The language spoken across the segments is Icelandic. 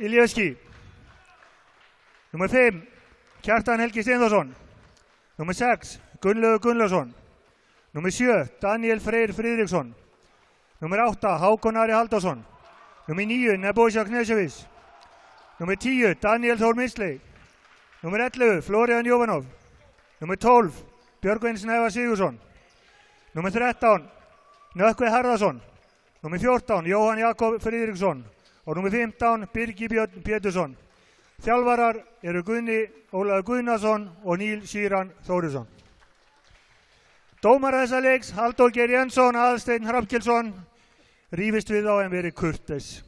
Iljeski. Nummer 5, Kjartan Helgi Steindorsson. Nummer 6, Gunnlaugur Gunnlaugsson. Nummer 7, Daniel Freyr Friðriksson. Nummer 8, Hákon Ari Halldórsson. Nummer 9, Nebojša Knežević. Nummer 10, Daniel Þór Misley. Nummer 11, Florian Jovanov. Nummer 12, Björgvin Snævar Sigurðsson. Nummer 13, Nökkvi Harðarsson. Nummer 14, Jóhann Jakob Friðriksson. Og nummer 15, Birgir Björn Pétursson. Þjálfarar eru Guðni Ólafur Guðnason og Níl Síran Þórisson. Dómar þessa leiks, Halldór Geir Jensson, Aðalsteinn Hrafnkelsson. Rífist við á en verið kurteis.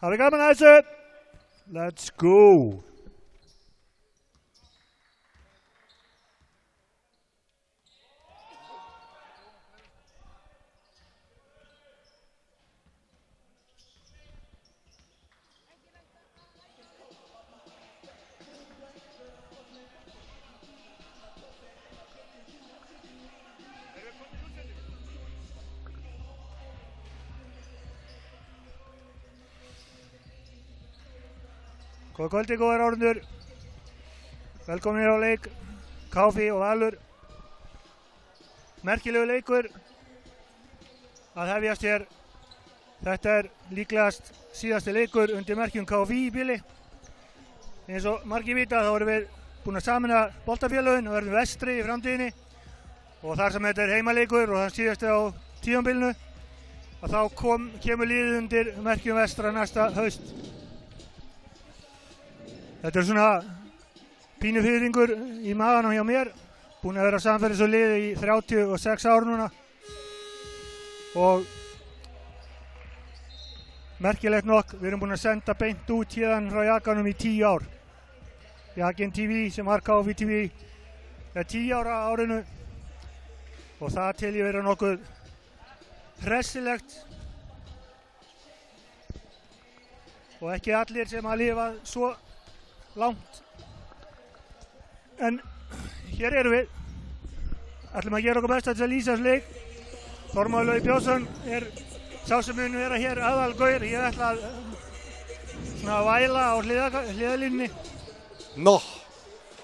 Hafið gaman að þessu. Let's go. Góða kvöldi, góðar áhorfendur. Velkominir á leik KFÍ og Valur. Merkilegu leikur að hefjast hér. Þetta líklegast síðasti leikur undir merkjum KFÍ í bili. Eins og margir vita þá erum við búin að sameina boltafélögin og verðum vestri í framtíðinni. Og þar sem þetta heimaleikur og það síðasti á tímabilinu að þá kemur liðið undir merkjum vestra næsta haust. Þetta svona pínu fiðringur í maganum hjá mér. Búin að vera samferðis og liði í 36 ár núna. Og merkilegt nokk, við erum búin að senda beint út hérna frá Jakanum í 10 ár. Jakin TV sem var KFÍ TV er 10 ára árinu. Og það til ég vera nokkuð hressilegt. Og ekki allir sem að lifa svo langt. En hér erum við. Ætlum að gera okkur best að lýsa þessu leik. Þormóður Logi Björnsson sá sem mun vera hér aðalgaur. Ég ætla að svona væla á hliðalínunni. Nó,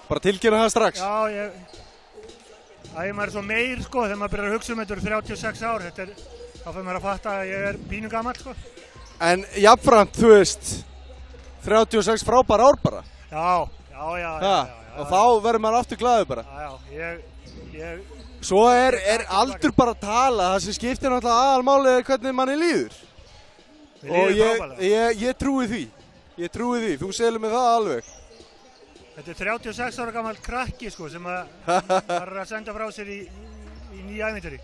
bara tilkynna það strax. Já, maður er svo meir sko þegar maður byrjar að hugsa þetta 36 ár. Þá fyrir maður að fatta að ég pínu gamall sko. En jafnframt, þú veist, 36 frábær ár bara. Já. Og þá verður maður aftur glaður bara. Já, Svo er aldur bara að tala, það sem skiptir náttúrulega aðalmálið hvernig manni líður. Og ég trúi því. Þú selur mig það alveg. Þetta 36 ára gammal krakki sko sem var að senda frá sér í nýja ævintýri.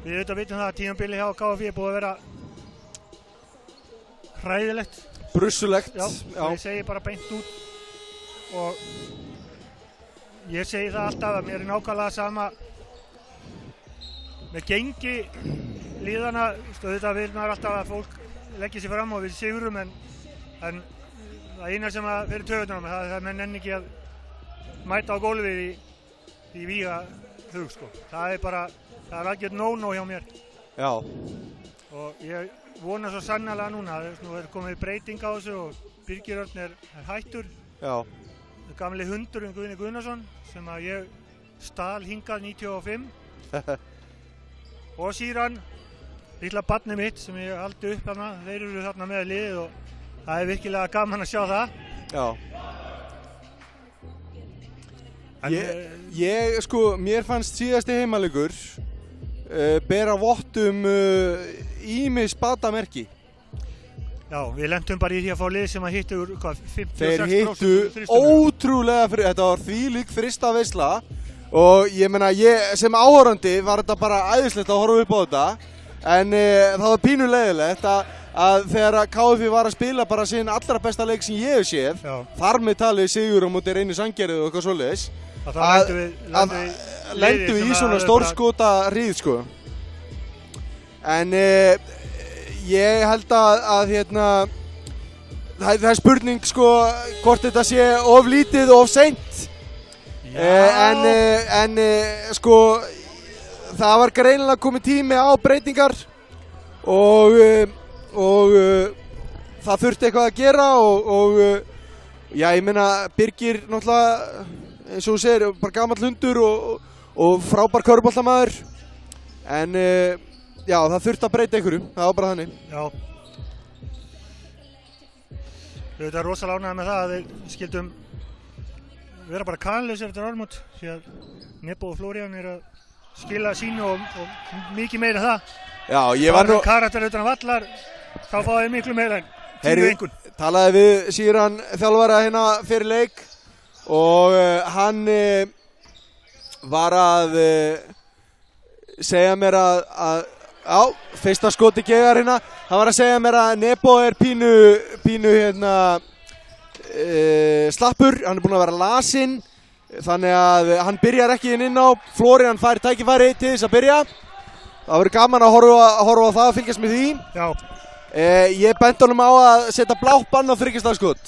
Við vitum það að tímabilið hjá KFÍ búið að vera hræðilegt. Brussulegt. Já. Ég segi bara beint út. Og ég segi það alltaf að mér er nákvæmlega sama með gengi liðana. Þetta vil maður alltaf að fólk leggja sér fram og við sigurum en það eina sem að fyrir töðunum það er að menn nenni ekki að mæta á gólfið í víga hug sko. Það er algjört no-no hjá mér. Já. Og ég vona svo sannarlega núna. Nú komið breyting á þessu og Birgir Örn er hættur. Já. Gamli hundurinn Guðni Guðnason sem að ég stal hingað 95. Og síðan litla barnið mitt sem ég haldi upp þarna. Þeir eru þarna með liðið og það er virkilega gaman að sjá það. Já. Ég sko, mér fannst síðasti heimaleikur bera vott ýmis batamerki. Já, við lentum bara í því að fá lið sem að hittu 56%. Þeir hittu ótrúlega þetta var þvílík frista veisla og ég meina, sem áhorfandi var þetta bara æðislegt að horfa upp á þetta en það var pínu leiðilegt að þegar KFÍ var að spila bara sinn allra besta leik sem ég hef séð, þar með talið sigur á móti Reyni Sandgerði og eitthvað svoleiðis, að lendu við í svona stórskota hríð sko. En ég held að það er spurning sko hvort þetta sé of lítið og of seint. En sko það var greinilega komið tími á breytingar og það þurfti eitthvað að gera og já, ég meina Birgir náttúrulega eins og þú segir bara gamall hundur og frábær körfuboltamaður en já, það þurfti að breyta einhverju, það var bara þannig. Já. Við erum rosalega ánægðir með það að við skildum vera bara kanlausir eftir áramót því að Nebo og Florian að skila sínu og mikið meira það. Já, ég var nú karakter utan vallar, þá fá þeir miklu meira en 10 einhvern. Talaði við Síran þjálfara hérna fyrir leik og hann var að segja mér að já, fyrsta skoti gegar hérna, hann var að segja mér að Nebo pínu hérna slappur, hann búinn að vera lasinn þannig að hann byrjar ekki inn á, Florian fær tækifæri til þess að byrja. Það verður gaman að horfa á það og fylgjast með því. Já. Ég benti honum á að setja blátt bann á þriggjastaðskot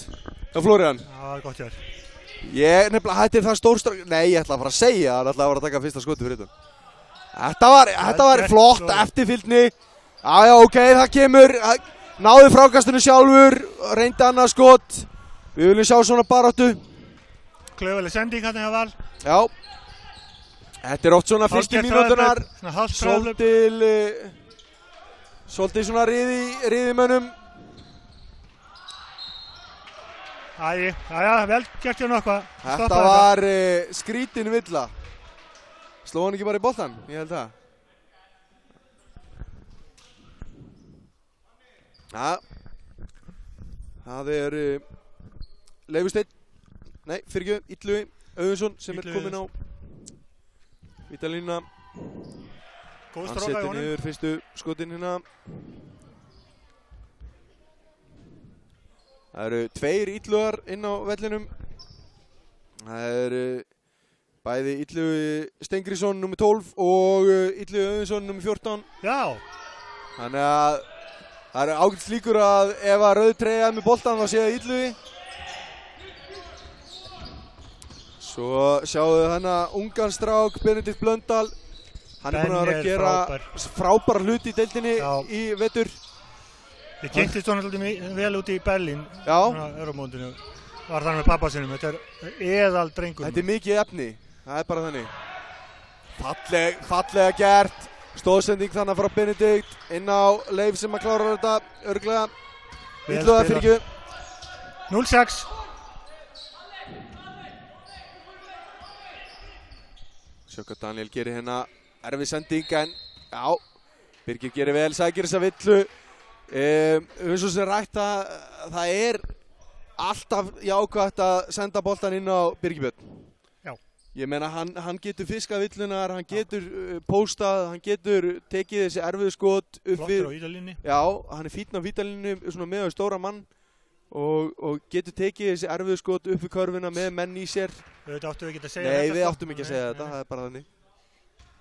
hjá Florian. Já, það er gott hjá þér. Ég nefnilega hættir það stórstrak, nei ég ætla að fara að segja að hann ætla að fara að taka fyrsta skoti fyrir þetta. Þetta var flott eftirfylgni. Já, ok, það kemur, náði frákastinu sjálfur, reyndi annað skot. Við viljum sjá svona baráttu. Klaufaleg sending hann hjá Val. Já. Þetta oft svona fyrstu mínúturnar. Svolítið svona riðimönnum. Jæja, vel gert hjá nokkvað. Þetta var skrítin villa. Sló hann ekki bara í boltan? Ég held það. Ja. Það Leifur Steinn, nei, fyrirgefðu, Illugi Auðunsson sem kominn á vítalínuna. Góð hann stróka í setur honum. niður fyrstu skotin hérna. Það eru 2 Illugar inn á vellinum. Það bæði Illugi Steingrísson nr. 12 og Illugi Auðunsson nr. 14. Já. Þannig að það eru ágætis líkur að ef að rauð treyja með boltan þá sé það Illugi. Svo sjáum við hana ungan strák Benedikt Blöndal. Hann búinn að vera að gera frábæra hluti í deildinni í vetur. Ég kynntist hann alltaf vel út í Berlín. Já. Euromóndinu. Var þannig með pappa sinum. Þetta eðal drengur. Þetta mikið efni. Það bara þannig. Fallega gert. Stóðsending þannig frá Benedikt inn á Leif sem að klára þetta örglega. Illuga fyrirgefðu. 0-6. Sjöka Daniel gerir hérna erfið sending en já, Birgir gerir vel, sækir þessa villu. Eins og sem rætt það alltaf jákvætt að senda boltan inn á Birgir Björn. Já. Ég meina hann getur fiskað villunar, hann getur póstað, hann getur tekið þessi erfiðu skot upp við. Flottur á vítalínunni. Já, hann fínn á vítalínunni svona með stóra mann og getur tekið þessi erfiðu skot upp við körfuna með menn í sér. Þetta áttum við ekki að segja þetta. Nei, við áttum ekki að segja þetta, það bara þannig.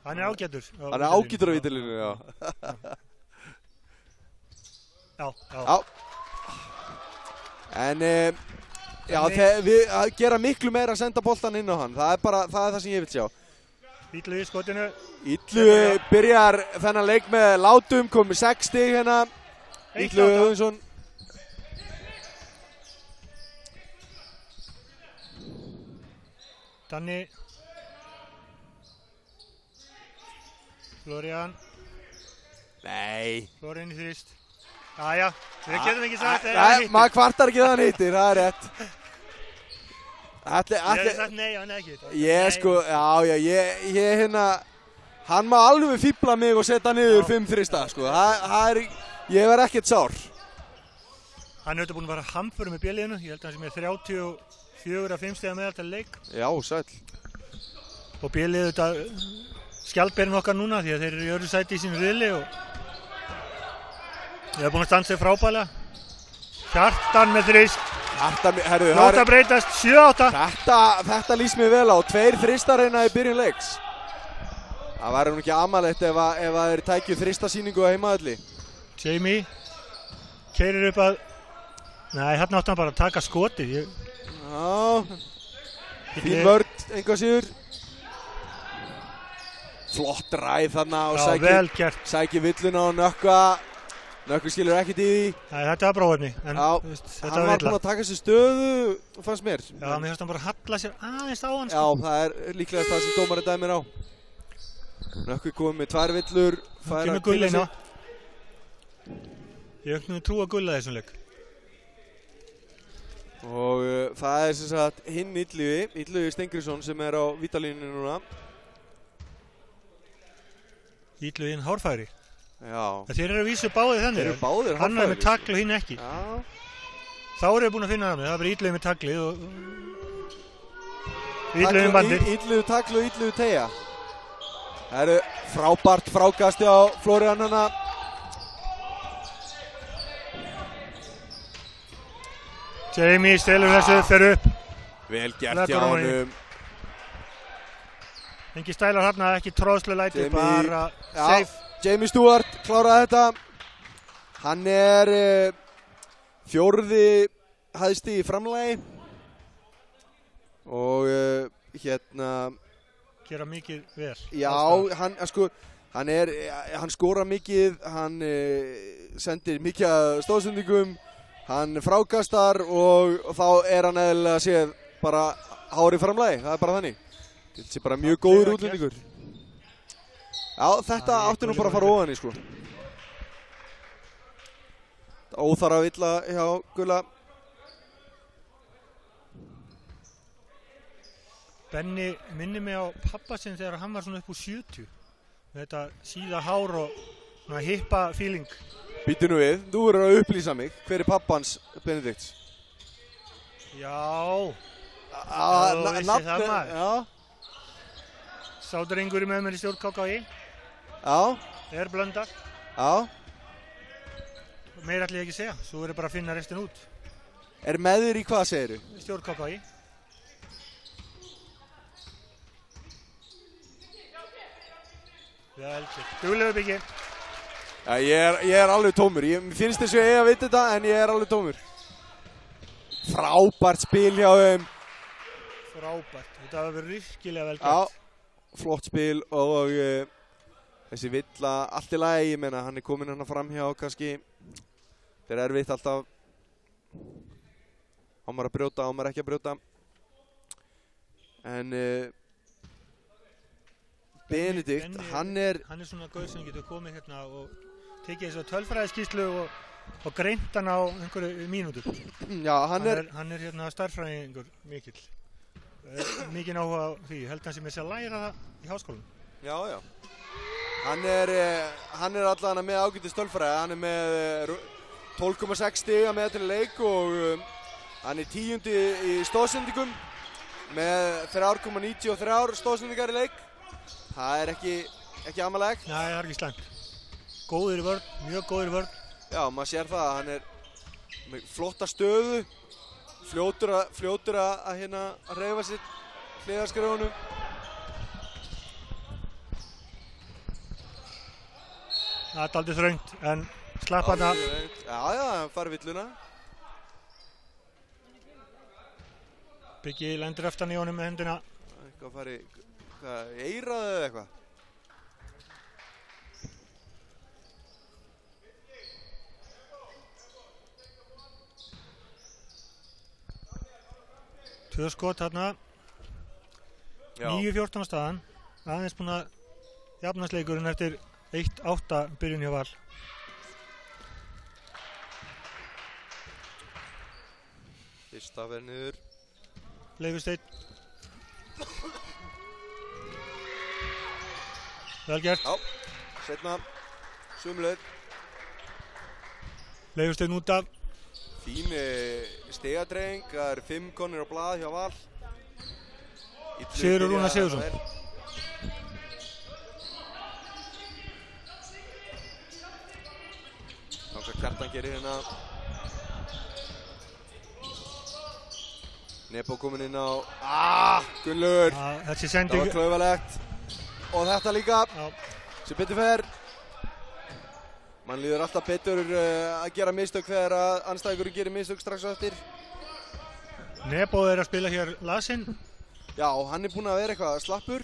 Hann ágætur. Hann ágætur á vítalínu, já. Já. En, já, við gera miklu meira að senda boltan inn á hann. Það er það sem ég vil sjá. Illugi skotinu. Illugi byrjar þennan leik með látum, komið 6 stig hérna. Illugi Auðunsson. Danni. Florian. Nei. Florian í þrýst. Jæja, við getum ekki sagt maður kvartar ekki það hann hittir, það er rétt. Ég hef sagt nei, hann er ekki. Ég sko, ég hérna, hann má alveg fíbla mig og setja niður 5 þrista, sko. Ég var ekkert sár. Hann er auðvitað búinn að vera hamförum með bjöliðinu, ég held að hann sem er 34 af 5 stiga meðaltal leik. Já, sæll. Og bjöliðið auðvitað skjaldberinn okkar núna því að þeir eru í öðru sæti í sínu riðli og ég hef búinn að standa sig frábælega. Kjartan með þrist. Fljótt að breytast, 7-8. Þetta lýst mér vel á, 2 þristar hérna í byrjun leiks. Það væri nú ekki amalegt ef þeir tækju þristasýningu á heimavelli. Jamie keyrir upp að, nei, hérna átti hann bara að taka skotið. Já, fín vörn, enga síður. Flott ræð þarna og Já, vel gert. sækir villuna og Nökkvi skilur ekkert í því. Nei, þetta var bráðefni, en Já, þetta hann var var búinn illa. að taka sér stöðu, fannst mér. Já, mér finnst hann bara halla sér aðeins á hann, Já, það er líklegast það sem dómari dæmir á. Nökkvi komið með 2 villur. Kemur Gulli inn á. Ég hef ekki trú að Gulla þessum leik. Og það er sem sagt hinn Illugi Steingrímsson sem er á vítalínunni núna. Illuginn hárfæri. Já. Þeir eru að vísu báðir þannig. Þeir eru báðir hann er með hárfærir. tagl og hinn ekki. Já. Þá eru við búin að finna það með. Það er bara Illugi með taglið og Illugi með bandið. Illugi tagl og Illugi teygja. Það eru frábært frákasti á Flóriðan hana. Jamie stelur þessu, fer upp. Vel gert Leggur hjá honum í. honum. Engi stælar þarna, ekki tróðslega læti, Jamie- bara Já, safe. Jamie Stewart kláraði þetta. Hann er 4. hæðsti í framlagi. Og hérna, Gera mikið vel. já, hann skora mikið, hann sendir mikið af stóðsendingum, hann frákastar og þá er hann eðlilega séð bara hár í framlagi, það er bara þannig. Þetta sé bara mjög góður útlendingur. Já, þetta átti nú bara að fara ofan í, sko. Óþarfa villa hjá Gulla. Benni minnir mig á pappa sinn þegar hann var svona upp úr 70. Þetta síða hár og svona hippa feeling. Býtu nú við, þú verður að upplýsa mig. Hver er pappans Benedikts? Já, Þú vissi það, maður. Já, sá drengur með mér í stjórn KKÍ. já, Er Blöndal. já. Meira ætla ég ekki að segja, svo verður bara að finna restin út. Er með þér í hvað, segirðu? Stjórn KKÍ. Vel gert. Duglegur Biggi. Já, ég er alveg tómur. Mér finnst þess að ég að vita þetta, en ég er alveg tómur. Frábært spil hjá þeim. Frábært. Þetta var verið virkilega vel Já, gert. flott spil og þessi villa, allt í lagi, ég meina, hann er kominn hérna fram hjá kannski. Það er erfitt alltaf. Á maður að brjóta, á maður ekki að brjóta. En Benedikt, hann er svona gaur sem getur komið hérna og tekið þessu tölfræðiskýrslu og greint hann á einhverju mínútur. Já, Hann er hérna stærðfræðingur mikill. Mikinn áhuga á því, held hann sem er að læra það í háskólanum. Já, já. Hann er allan með ágætis tölfræði, hann er með 12,6 stiga með til leik og hann er 10. í stóðsendingum með 3,93 stóðsendingar í leik. Það er ekki amalegt. Nei, það er ekki slæmt. Góður í vörn, mjög góður í vörn. Já, maður sér það, hann er með flotta stöðu, fljótur að hérna að hreyfa sér hliðarskrifunum. Það er dálítið þröngt, en slapp hana. Já, hann fari villuna. Biggi lendir aftan í honum með hendina. Eitthvað fari, eiraði eða eitthvað? Tvö skot hérna. 9-14 á staðan. Aðeins búinn að jafnast leikurinn eftir 1-8 byrjun hjá Val. Fyrsta verð niður. Leifur Steinn. Vel gert. Já, setna, sömuleið. Leifur Steinn út af. Fín stigadreifing, það eru 5 konur á blað hjá Val. Sigurður Rúnar Sigurðsson. Þannig að Kjartan gerir hérna. Nebo kominn inn á, Gunnlaugur. Þessi Það sending. var klaufalegt. Og þetta líka, sem betur fer. Man líður alltaf betur að gera mistök þegar andstæðingurinn gerir mistök strax á eftir. Nebo er að spila hér lasinn. Já, hann er búinn að vera eitthvað slappur.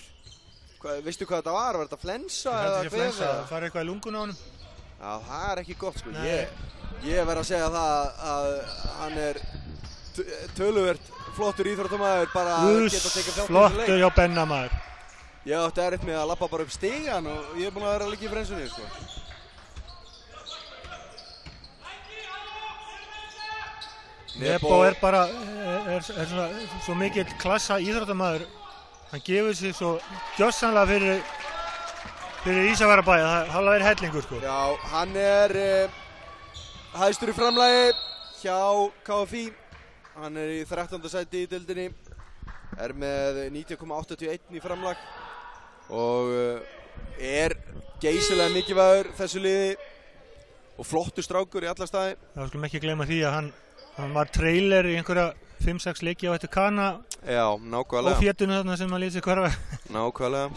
Veistu hvað þetta var? Var þetta flensa Þetta eða sé flensa, það fari eitthvað í lungun á honum. Já, það ekki gott sko. Nei. Ég verð að segja það að hann töluvert flottur íþróttamaður bara að geta tekið þátt í þessu leik. Flottur hjá Benna maður. Ég átti erfitt með að labba bara upp stigann og ég búinn að vera að liggja í frensunni sko. Nebo bara svona, svo mikill klassa íþróttamaður. Hann gefur sig svo gjörsamlega fyrir Ísafjarðarbæ að það hafa verið hellingur sko. Já, hann hæstur í framlagi hjá KFÍ. Hann í 13. sæti í deildinni. Með 90,81 í framlag og geysilega mikilvægur þessu liði og flottur strákur í alla staði. Það skulum ekki gleyma því að hann var trailer í einhverja 5-6 leiki á eftir Kana. Já, nákvæmlega. Og fjötunum þarna sem hann lét sig hverfa. Nákvæmlega.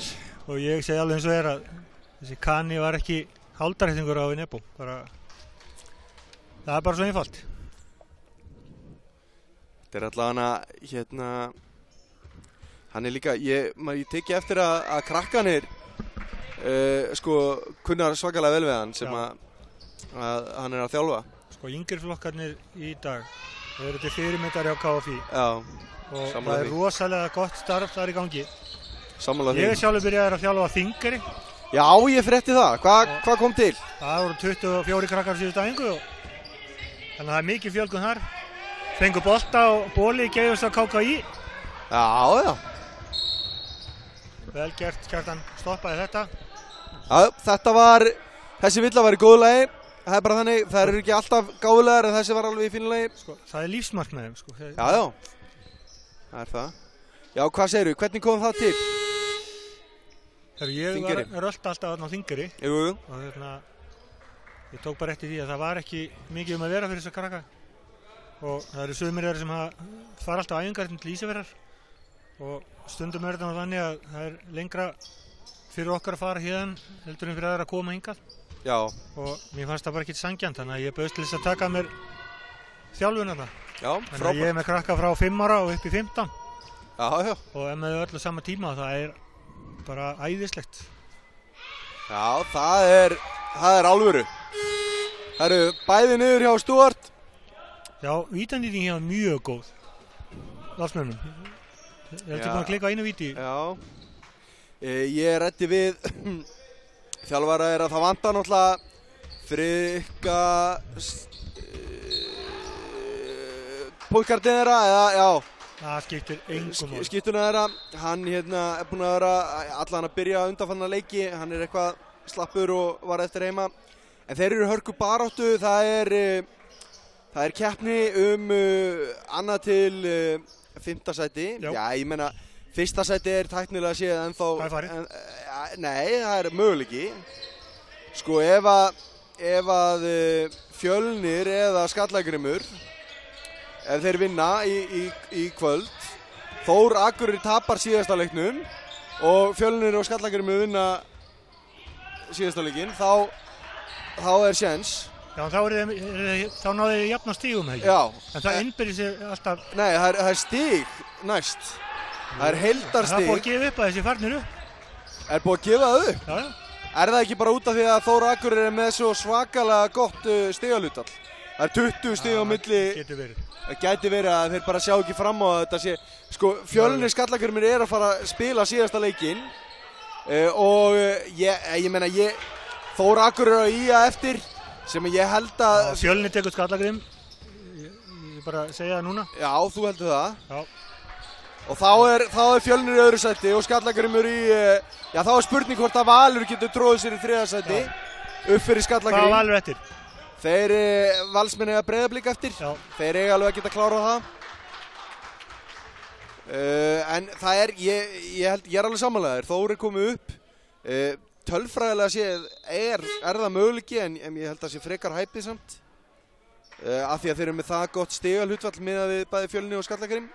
Og ég segi alveg eins og að þessi Kani var ekki háldarhættingur á Nebo. Það bara svo einfalt. Þetta allavega hann líka, ég teki eftir að krakkanir kunnar svakalega vel við hann sem að hann að þjálfa. Yngri flokkarnir í dag eru til fyrirmyndar hjá KFÍ. Já, og það rosalega gott starf þar í gangi. Sammála því. Ég sjálfur byrjaði að þjálfa Þingari. Já, ég frétti það. Hvað kom til? Það voru 24 krakkar síðustu æfingu þannig að það er mikið fjölgun þar. Fengu bolta og bóli gefist á KKÍ. Já. Vel gert, Kjartan stoppaði þetta. Já, þessi villa var í góðu lagi. Það er bara þannig, það eru ekki alltaf gáfulegar en þessi var alveg í fínu lagi. Það er lífsmarkmiðum sko. Já. Það er það. Já, hvað segirðu? Hvernig kom það til? Ég var rölda alltaf þarna á Þingari. Jú. Og ég tók bara eftir því að það var ekki mikið að vera fyrir þessa krakka. Og það eru sumir sem fara alltaf æfingar til Ísafjarðar. Og stundum þetta þannig að það er lengra fyrir okkar að fara hérna heldur en fyrir aðra að koma hingað. Já. Og mér fannst það bara ekkert sanngjarnt, þannig að ég bauðst til þess að taka mér þjálfun þarna. Já, frábært. Þannig að ég með krakka frá 5 ára og upp í 15. Já. Og með þau öllu sama tíma, það er bara æðislegt. Já, það er alvöru. Það eru bæði niður hjá Stuart. Já, vítanýting hjá mjög góð. Landsmönnum. Ég held búin að klikka einu víti. Já. Ég ræddi við þjálfara að það vantar náttúrulega Frikka Pólkardin þeirra, já. Það skiptir engum máli. Skiptuna þeirra, hann er búinn að vera allan að byrja undanfarna leiki, hann er eitthvað slappur og var eftir heima. En þeir eru hörku baráttu, það er keppni annað til 5. sæti. Já, ég meina, 1. sæti er tæknilega séð ennþá. Það er farið. Nei, það er möguleiki. Sko, ef að Fjölnir eða Skallagrimur, ef þeir vinna í kvöld, Þór Akureyri tapar síðasta leiknum og Fjölnir og Skallagrimur vinna síðasta leikinn, þá er séns. Já, þá náðu þið jafn á stígum, ekki? Já. En það innbyrðir sig alltaf... Nei, það er stíg næst. Það er heildarstíg. Það er búið að gefa upp að þessi farnir upp. Er búið að gefa það upp? Já. Er það ekki bara út af því að Þór Akureyri er með svo svakalega gott stigahlutfall? Það er 20 stig á milli. Getur verið. Það gæti verið að þeir bara sjá ekki fram á þetta sé. Sko, Fjölnir Skallagrimur er að fara að spila síðasta leikinn og ég meina Þór Akureyri á ía eftir sem ég held að... Fjölnir tekur Skallagrim. Ég bara segja það núna. Já, þú heldur það. Já. Og þá er Fjölnir í öðru sæti og Skallagrimur í... Já, þá er spurning hvort að Valur getur tróðið sér í 3. sæti upp fyrir Skallagrim. Hvað Valur eftir? Þeir Valsmenn eiga Breiðablik eftir. Já. Þeir eiga alveg að geta klárað það. En það er, ég er alveg sammálaður. Þór er komið upp. Tölfræðilega séð er það möguleiki en ég held að sé frekar hæpið samt. Af því að þeir eru með það gott stigahlutfall miðað við bæði Fjölnir og Skallagrim.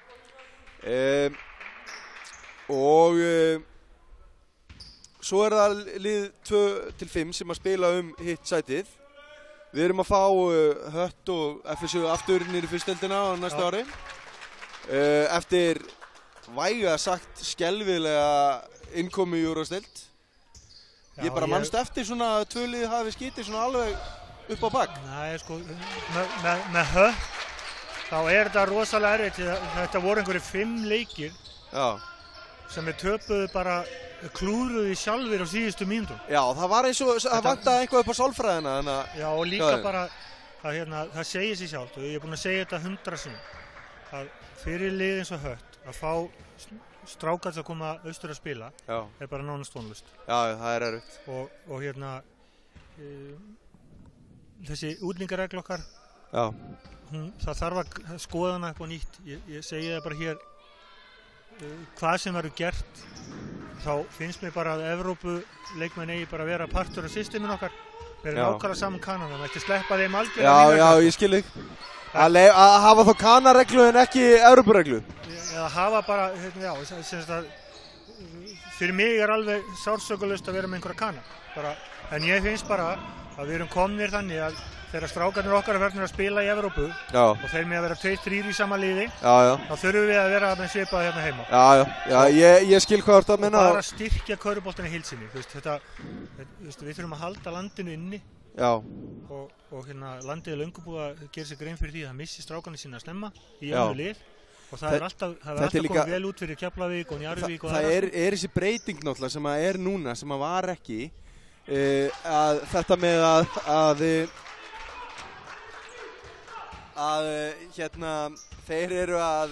Svo er það lið 2-5 sem að spila hitt sætið. Við erum að fá Hött og FSU aftur niður í fyrstdeildina á næsta ári. Eftir væga sagt skelfilega innkomu í Úrvalsdeild. Ég bara manst eftir svona tvölið hafi skítið svona alveg upp á bak. Nei, sko, með Hött, þá þetta rosalega erfitt. Þetta voru einhverjir 5 leikir sem við töpuðu bara klúðruðu sjálfir á síðustu mínútum. Já, það var eins og það vantaði eitthvað upp á sálfræðina. Já, og líka bara það segir sig sjálft og ég er búinn að segja þetta 100 sinnum að fyrir lið eins og Hött að fá strákar sem koma austur að spila er bara nánast vonlaust. Já, það er erfitt. Og þessi útlingaregla okkar, það þarf að skoða hana upp á nýtt. Ég segi það bara hér, hvað sem verður gert, þá finnst mér bara að Evrópuleikmenn eigi bara að vera partur af systeminu okkar. Við erum nákvæmlega saman Kanada, maður ætti sleppa þeim algjörlega. Já, ég skil þig. Að hafa þá Kana-reglu en ekki Evrópureglu. Eða hafa bara, fyrir mig er alveg sársökulaust að vera með einhverja Kana. En ég finnst bara að við erum komnir þannig að þegar strákarnir okkar er verið að spila í Evrópu og þeir með að vera 2-3 í sama liði, þá þurfum við að vera með svipað hérna heima. Ég skil hvað þú ert að menna. Og bara styrkja körfuboltann í heild sinni. Við þurfum að halda landinu inni og landið er löngu búið að gera sér grein fyrir því að það missi strákarnir sína að stemma í öðru lið. Og það er alltaf komið vel út fyrir Keflavík og Njarðvík og það er þessi breyting náttúrulega sem er núna, sem var ekki að þetta með að þeir eru að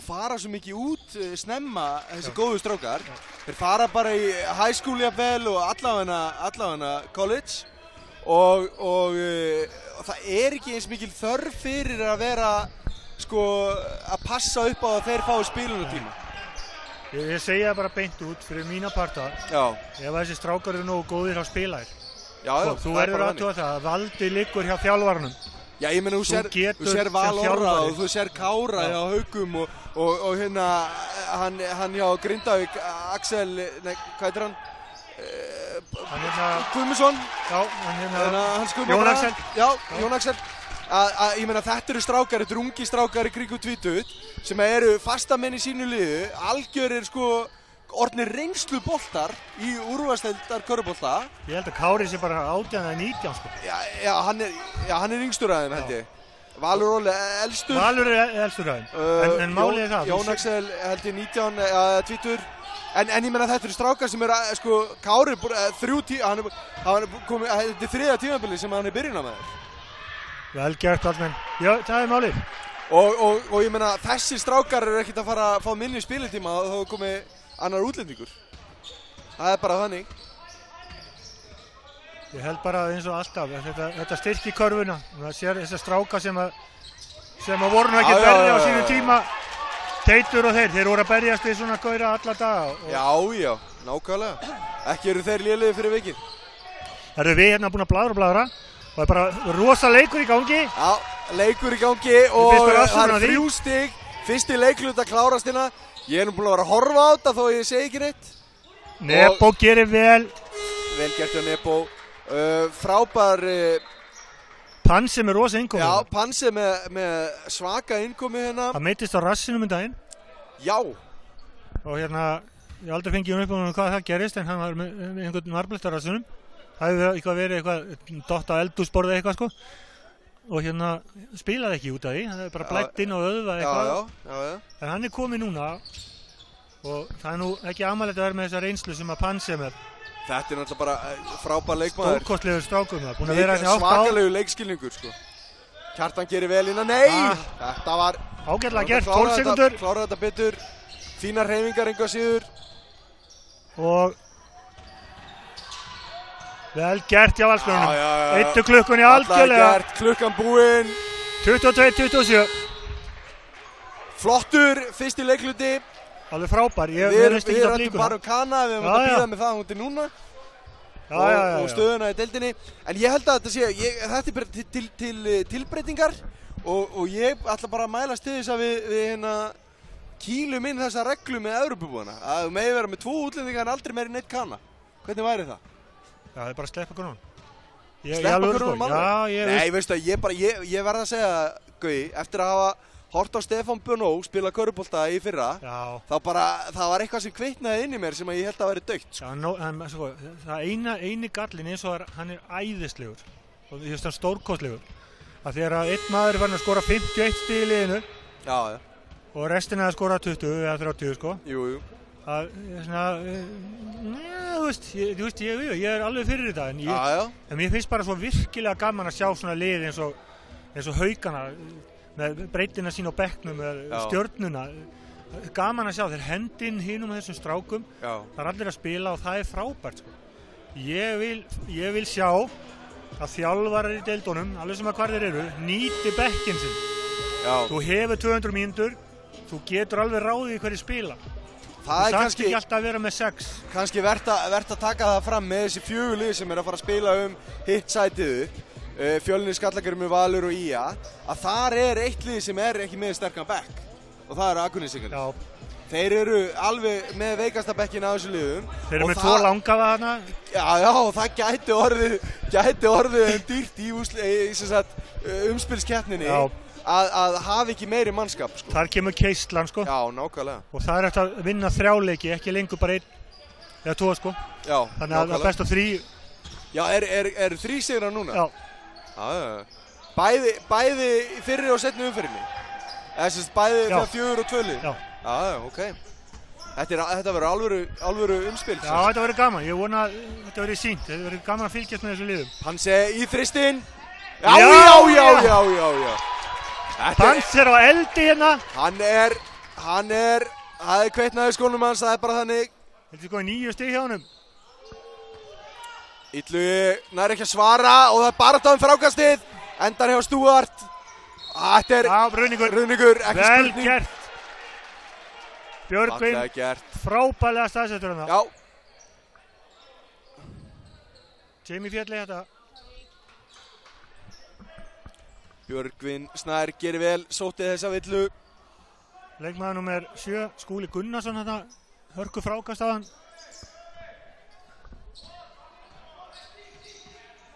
fara svo mikið út snemma, þessi góðu strákar. Þeir fara bara í high school jafnvel og allavega college og það er ekki eins mikil þörf fyrir að vera að passa upp á að þeir fái spilunartíma. Ég segja bara beint út fyrir mína parta. Ef þessi strákar eru nógu góðir þá spila þeir. Þú verður aðtúa það að valdið liggur hjá þjálfaranum. Já, ég meina, þú sér Val Orra og þú sér Kára hjá Haugum og hann hjá Grindavík, Axel, hvað heitir hann? Guðmundsson. Jón Axel. Já, Jón Axel. Ég meina, þetta eru strákar, þetta eru ungi strákar í kringum 20 sem eru fastamenn í sínu liðu, algjörir orðnir reynslu boltar í úrvalsdeildar körfubolta. Ég held að Kári sé bara 18 eða 19 Já, hann er yngstur af þeim held ég. Valur Óli elstur. Valur er elstur af þeim, en málið er það. Jón Axel held ég 19 eða 20. En ég meina þetta eru strákar sem eru, Kári hann er komið, þetta er 3. tímabili sem hann er byrjun með þeir. Vel gert Valdmenn, já, það er málið. Og ég meina þessi strákar eru ekkert að fara að fá minni spilitíma og þá komið annar útlendingur. Það er bara þannig. Ég held bara eins og alltaf, þetta styrkir körfuna. Það sér þessar stráka sem voru nú ekki að berja á sínu tíma. Teitur og þeir voru að berjast við svona gaura alla daga. Já, nákvæmlega. Ekki eru þeir lélegir fyrir vikið. Það eru við hérna búin að bladra. Og það er bara rosa leikur í gangi. Já, leikur í gangi og það er 3 stig. Fyrsti leikluta klárast hérna. Ég er nú búin að vera að horfa á þetta þó ég segi ekki neitt. Nebo gerir vel. Vel gert hjá Nebo. Frábær Pansi með rosa innkomi. Já, Pansi með svaka innkomi hérna. Það meittist á rassinum daginn. Já. Og ég aldrei fengið upp á hvað það gerist en hann var með einhvern marblett á rassinum. Það hefur verið eitthvað dott á eldhúsborði eitthvað og spilaði ekki út af því, það hefur bara blætt inn á öðva eitthvað. Já. En hann er komið núna og það er nú ekki amalegt að vera með þessa reynslu sem að Pansi með. Þetta er náttúrulega bara frábær leikmaður. Stórkostlegur strákur búinn að vera hérna 8 ár. Svakalegu leikskilningur Kjartan gerir vel innan, nei! Þetta var ágætlega gert, 12 sekúndur. Klára þetta betur, fínar hreyfingar engu að síður. Og vel gert hjá Valsmönnum. Eittu klukkunni algjörlega. Alla gert, klukkan búinn. 22-27. Flottur fyrsti leikluti. Alveg frábær. Við rættum bara Kana, við höfum að bíða með það hún til núna. Og stöðuna í deildinni. En ég held að þetta er bara til tilbreytingar og ég ætla bara að mælast til þess að við kýlum inn þessa reglu með Evrópubúana. Að við megi vera með 2 útlendingar en aldrei meira en 1 Kana. Hvernig væri það? Já, það er bara að sleppa konun. Sleppa konunum alveg? Já, Nei, veistu það, ég verð að segja, Gaui, eftir að hafa hort á Stefán Bönó spila körfubolta í fyrra, Já. þá bara, það var eitthvað sem kviknaði inn í mér sem að ég held að væri dautt. Já, en sko, það eini gallin eins og hann æðislegur og ég veist hann stórkostlegur. Að þegar að einn maður er farin að skora 51 stig í liðinu Já. og restina að skora 20 eða 30 sko. Jú. Það er svona, þú veist, ég er alveg fyrir þetta en mér finnst bara svo virkilega gaman að sjá svona lið eins og Haukana með breytina sín á bekknum með stjörnuna. Gaman að sjá þeir hendinn hinum að þessum strákum. Það er allir að spila og það er frábært sko. Ég vil sjá að þjálfarar í deildunum, alveg sem að hvar þeir eru, nýti bekkinn sinn. Þú hefur 200 mínútur, þú getur alveg ráðið í hverju spila. Það er kannski ekki alltaf að vera með 6. Kannski verðt að taka það fram með þessi 4 lið sem er að fara að spila hitt sætið, Fjölnir, Skallagrímur, Valur og IA, að þar er eitt lið sem er ekki með sterkan bekk og það eru Akurnesingarnir. Þeir eru alveg með veikasta bekkinn á þessu liðum. Þeir eru með 2 langaða þarna. Já, það gæti orðið dýrt í umspilskeppninni. Að hafa ekki meiri mannskap sko. Þar kemur keislan sko. Já, nákvæmlega. Og það er eftir að vinna 3 leiki, ekki lengur bara 1 eða 2 sko. Já, þannig að það er best á 3. Já, er 3 sigrar núna? Já. Bæði í fyrri og seinni umferðinni? Eða sem bæði þegar 4 og 2 lið? Já. Ok. Þetta verður alvöru umspil. Já, þetta verður gaman. Ég vona að þetta verður sínt. Þetta verður gaman að fylgjast með þessu liðum. Panse í þristinn. Já. Panser á eldi hérna. Það er kveitnaði skónum hans, það er bara þannig. Þetta er sko 9 stig hjá honum. Illugi nær ekki að svara og það er baráttan frákastið. Endar hjá Stuart. Þetta er Ruðningur, ekki vel spurning. Gert. Björgvin, frábælega staðsettur hann það. Já. Jamie fjalli þetta. Björgvin Snær gerir vel, sótti þessa villu. Leikmaður númer 7, Skúli Gunnarsson þetta. Hörku frákast á hann.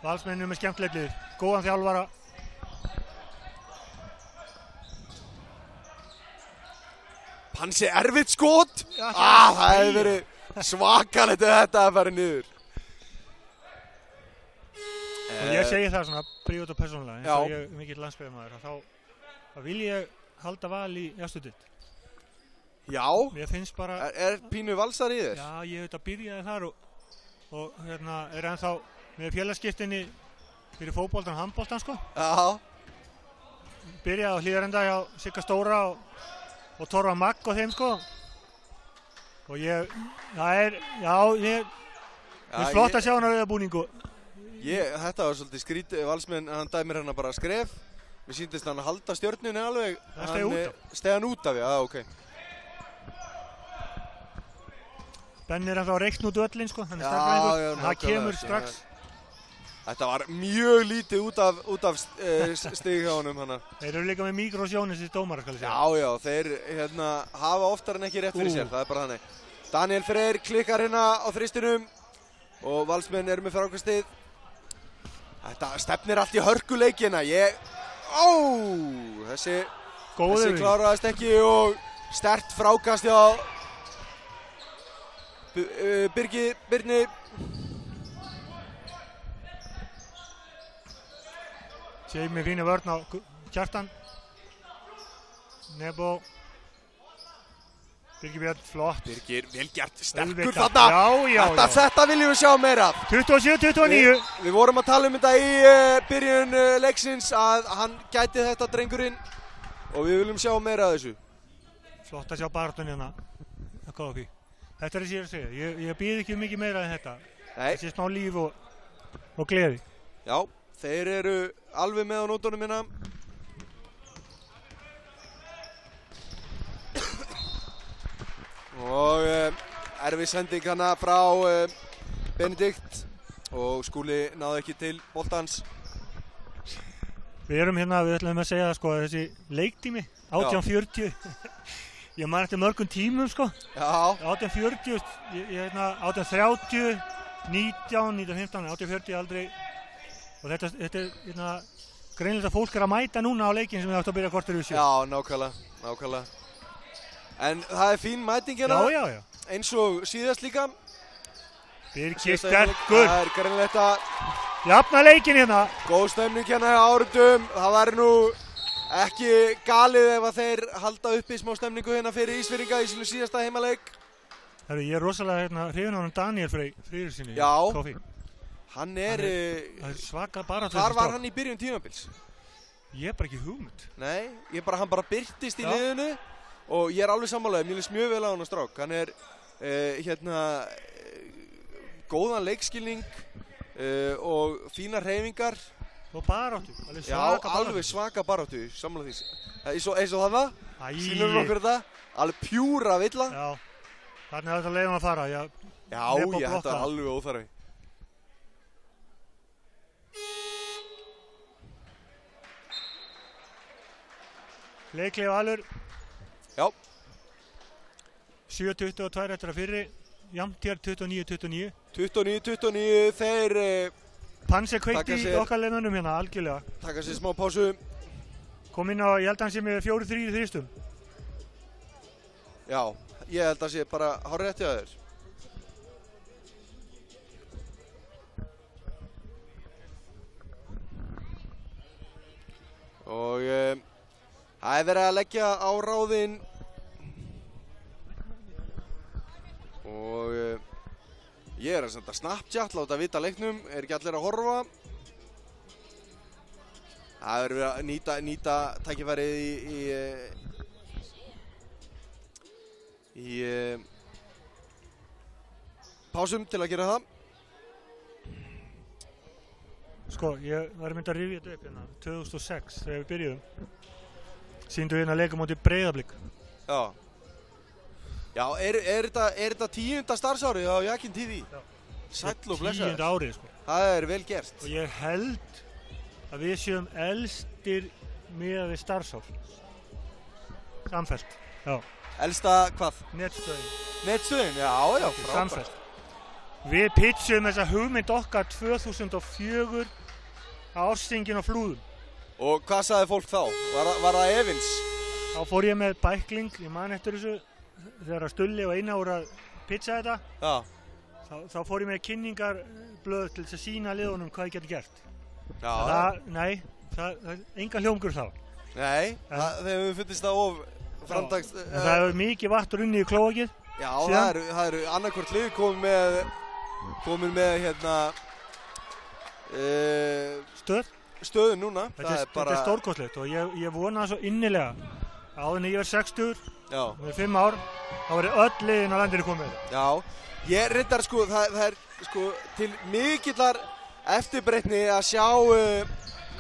Valsmenn með skemmtilegt lið. Góðan þjálfara. Pansi erfitt skot. Það hefði verið svakalegt þetta að fara niður. Og ég segi það svona prívat og persónulega, eins og ég er mikill landsbyggðarmaður, þá vil ég halda Val í efstu deild. Já? Mér finnst bara... Er pínu valsar í þér? Já, ég veit að byrjaði þar og hérna er ennþá með félagaskiptinni fyrir fótboltan og handboltan sko. Já. Byrjaði á Hlíðarenda hjá Sigga Stóra og Torfa Magg og þeim sko. Og ég finnst flott að sjá hann á rauðabúningu. Þetta var svolítið skrítið, Valsmenn, hann dæmir hérna bara skref. Mér sýndist hann að halda stjörnunni alveg. Steig hann út af, já, ok. Benni er ennþá að reikna út öllin sko, hann er stærkvæðingur, en það kemur strax. Þetta var mjög lítið út af stig hjá honum hana. Þeir eru líka með mikrosjónis í dómara, skal ég segja. Já, þeir hafa oftar en ekki rétt fyrir sér, það er bara þannig. Daniel Freyr klikkar hérna á þristinum og Valsmenn eru með frákastið. Þetta stefnir allt í hörkuleikina. Þessi kláraðist ekki og sterkt frákast hjá Birni. Jamie fínu vörn á Kjartan. Nebo. Birgir Björn, flott. Birgir, vel gert, sterkur þarna. Já. Þetta viljum við sjá meira. 27-29. Við vorum að tala þetta í byrjun leiksins að hann gæti þetta drengurinn og við viljum sjá meira af þessu. Flott að sjá baráttunni hérna. Þetta er þessi ég að segja. Ég býð ekki mikið meira en þetta. Þessi smá líf og gleði. Já, þeir eru alveg með á nótunum hérna. Og erfið sending hana frá Benedikt og Skúli náði ekki til boltans. Við erum hérna, við ætlum að segja sko, þessi leiktími, 18:40. Ég man eftir mörgum tímum sko. Já. 18:40, 18:30, 19, 19:15, 18:40 aldrei. Og þetta er greinilegt að fólk að mæta núna á leikinn sem við áttu að byrja korter yfir 7. Já, nákvæmlega. En það fín mæting hérna. Já. Eins og síðast líka. Birgir sterkur. Það greinilegt að jafna leikinn hérna. Góð stemning hérna hjá Árundum. Það væri nú ekki galið ef að þeir halda uppi smá stemningu hérna fyrir Ísfirðinga í sínu síðasta heimaleik. Herru, ég rosalega hrifinn á hann Daniel Friðrikssyni. Já. Kofi. Hann er svaka baráttu. Hvar var hann í byrjun tímabils? Ég bara ekki hugmynd. Nei, hann bara birtist í liðinu og ég alveg sammálaður, mér líst mjög vel á hann strák. Hann er góðan leikskilning og fínar hreyfingar. Og baráttu, alveg svaka baráttu, sammála því. Eins og þarna, sýnur okkur þetta, alveg pjúra villa. Já, þannig að þetta leiðum að fara. Já, þetta er alveg óþarfi. Leikleif Valur. Já. 7-22 eftir að fyrri, jafnt hér 29-29. 29-29, þeir Panse kveikt í okkar leifmönnum hérna, algjörlega. Taka sér smá pásu. Kom inn á, ég held að hann sé með 4-3 í þrýstum. Já, ég held að sé bara hárrétt hjá þér. Og það er verið að leggja á ráðin og ég er að senda Snapchat, láta vita leiknum, er ekki allir að horfa. Það er verið að nýta tækifærið í pásum til að gera það. Sko, ég var myndið að rifja þetta upp hérna 2006 þegar við byrjuðum. Sýndu hérna að leika móti Breiðablik. Já, er þetta 10. starfsárið á Jakin TV? Já. Sæll og blessaður. 10. árið, sko. Það er vel gert. Og ég held að við séum elstir miðað við starfsár. Samfellt, já. Elsta hvað? Netstöðin. Netstöðin, já, frábært. Samfellt. Við pitchum þessa hugmynd okkar 2004 á ársþingin á Flúðum. Og hvað sagði fólk þá? Var það efins? Þá fór ég með bækling, ég man eftir þessu, þegar Stulli og Einar voru að pitcha þetta. Já. Þá fór ég með kynningarblöð til þess að sýna liðunum hvað ég geti gert. Já. Það er enga hljómgur þá. Nei, þegar við fundist það of framtaks. Það hefur mikið vatn runnið í klóakið. Já, það eru annarkvort lið komin með hérna stöðu núna. Þetta er stórkostlegt og ég vona svo innilega áður en ég verð 60 með 5 ár, þá verður öll liðin á landinu komið. Já, ég reyndar það er til mikillar eftirbreytni að sjá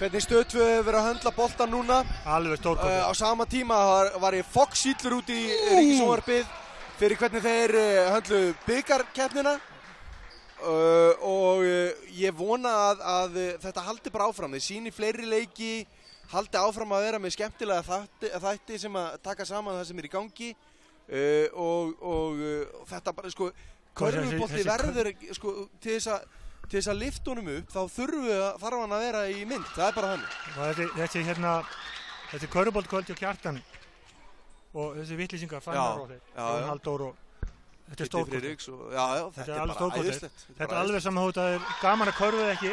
hvernig Stöð 2 hefur verið að höndla boltan núna. Alveg stórkostlegt. Á sama tíma var ég foxýllur út í Ríkissjónvarpið fyrir hvernig þeir höndluðu bikarkeppnina og ég vona að þetta haldi bara áfram. Þeir sýni fleiri leiki, haldi áfram að vera með skemmtilega þætti sem að taka saman það sem er í gangi og þetta bara körfubolti verður til þess að lyfta honum upp þá þarf hann að vera í mynd, það er bara þannig. Þessi körfuboltkvöldi á Kjartani og þessi vitlýsingar Fannar og þeir, Halldór og þetta er stórkostlegt. Þetta er bara æðislegt. Þetta er alveg saman þótt að það er gaman að körfu eða ekki.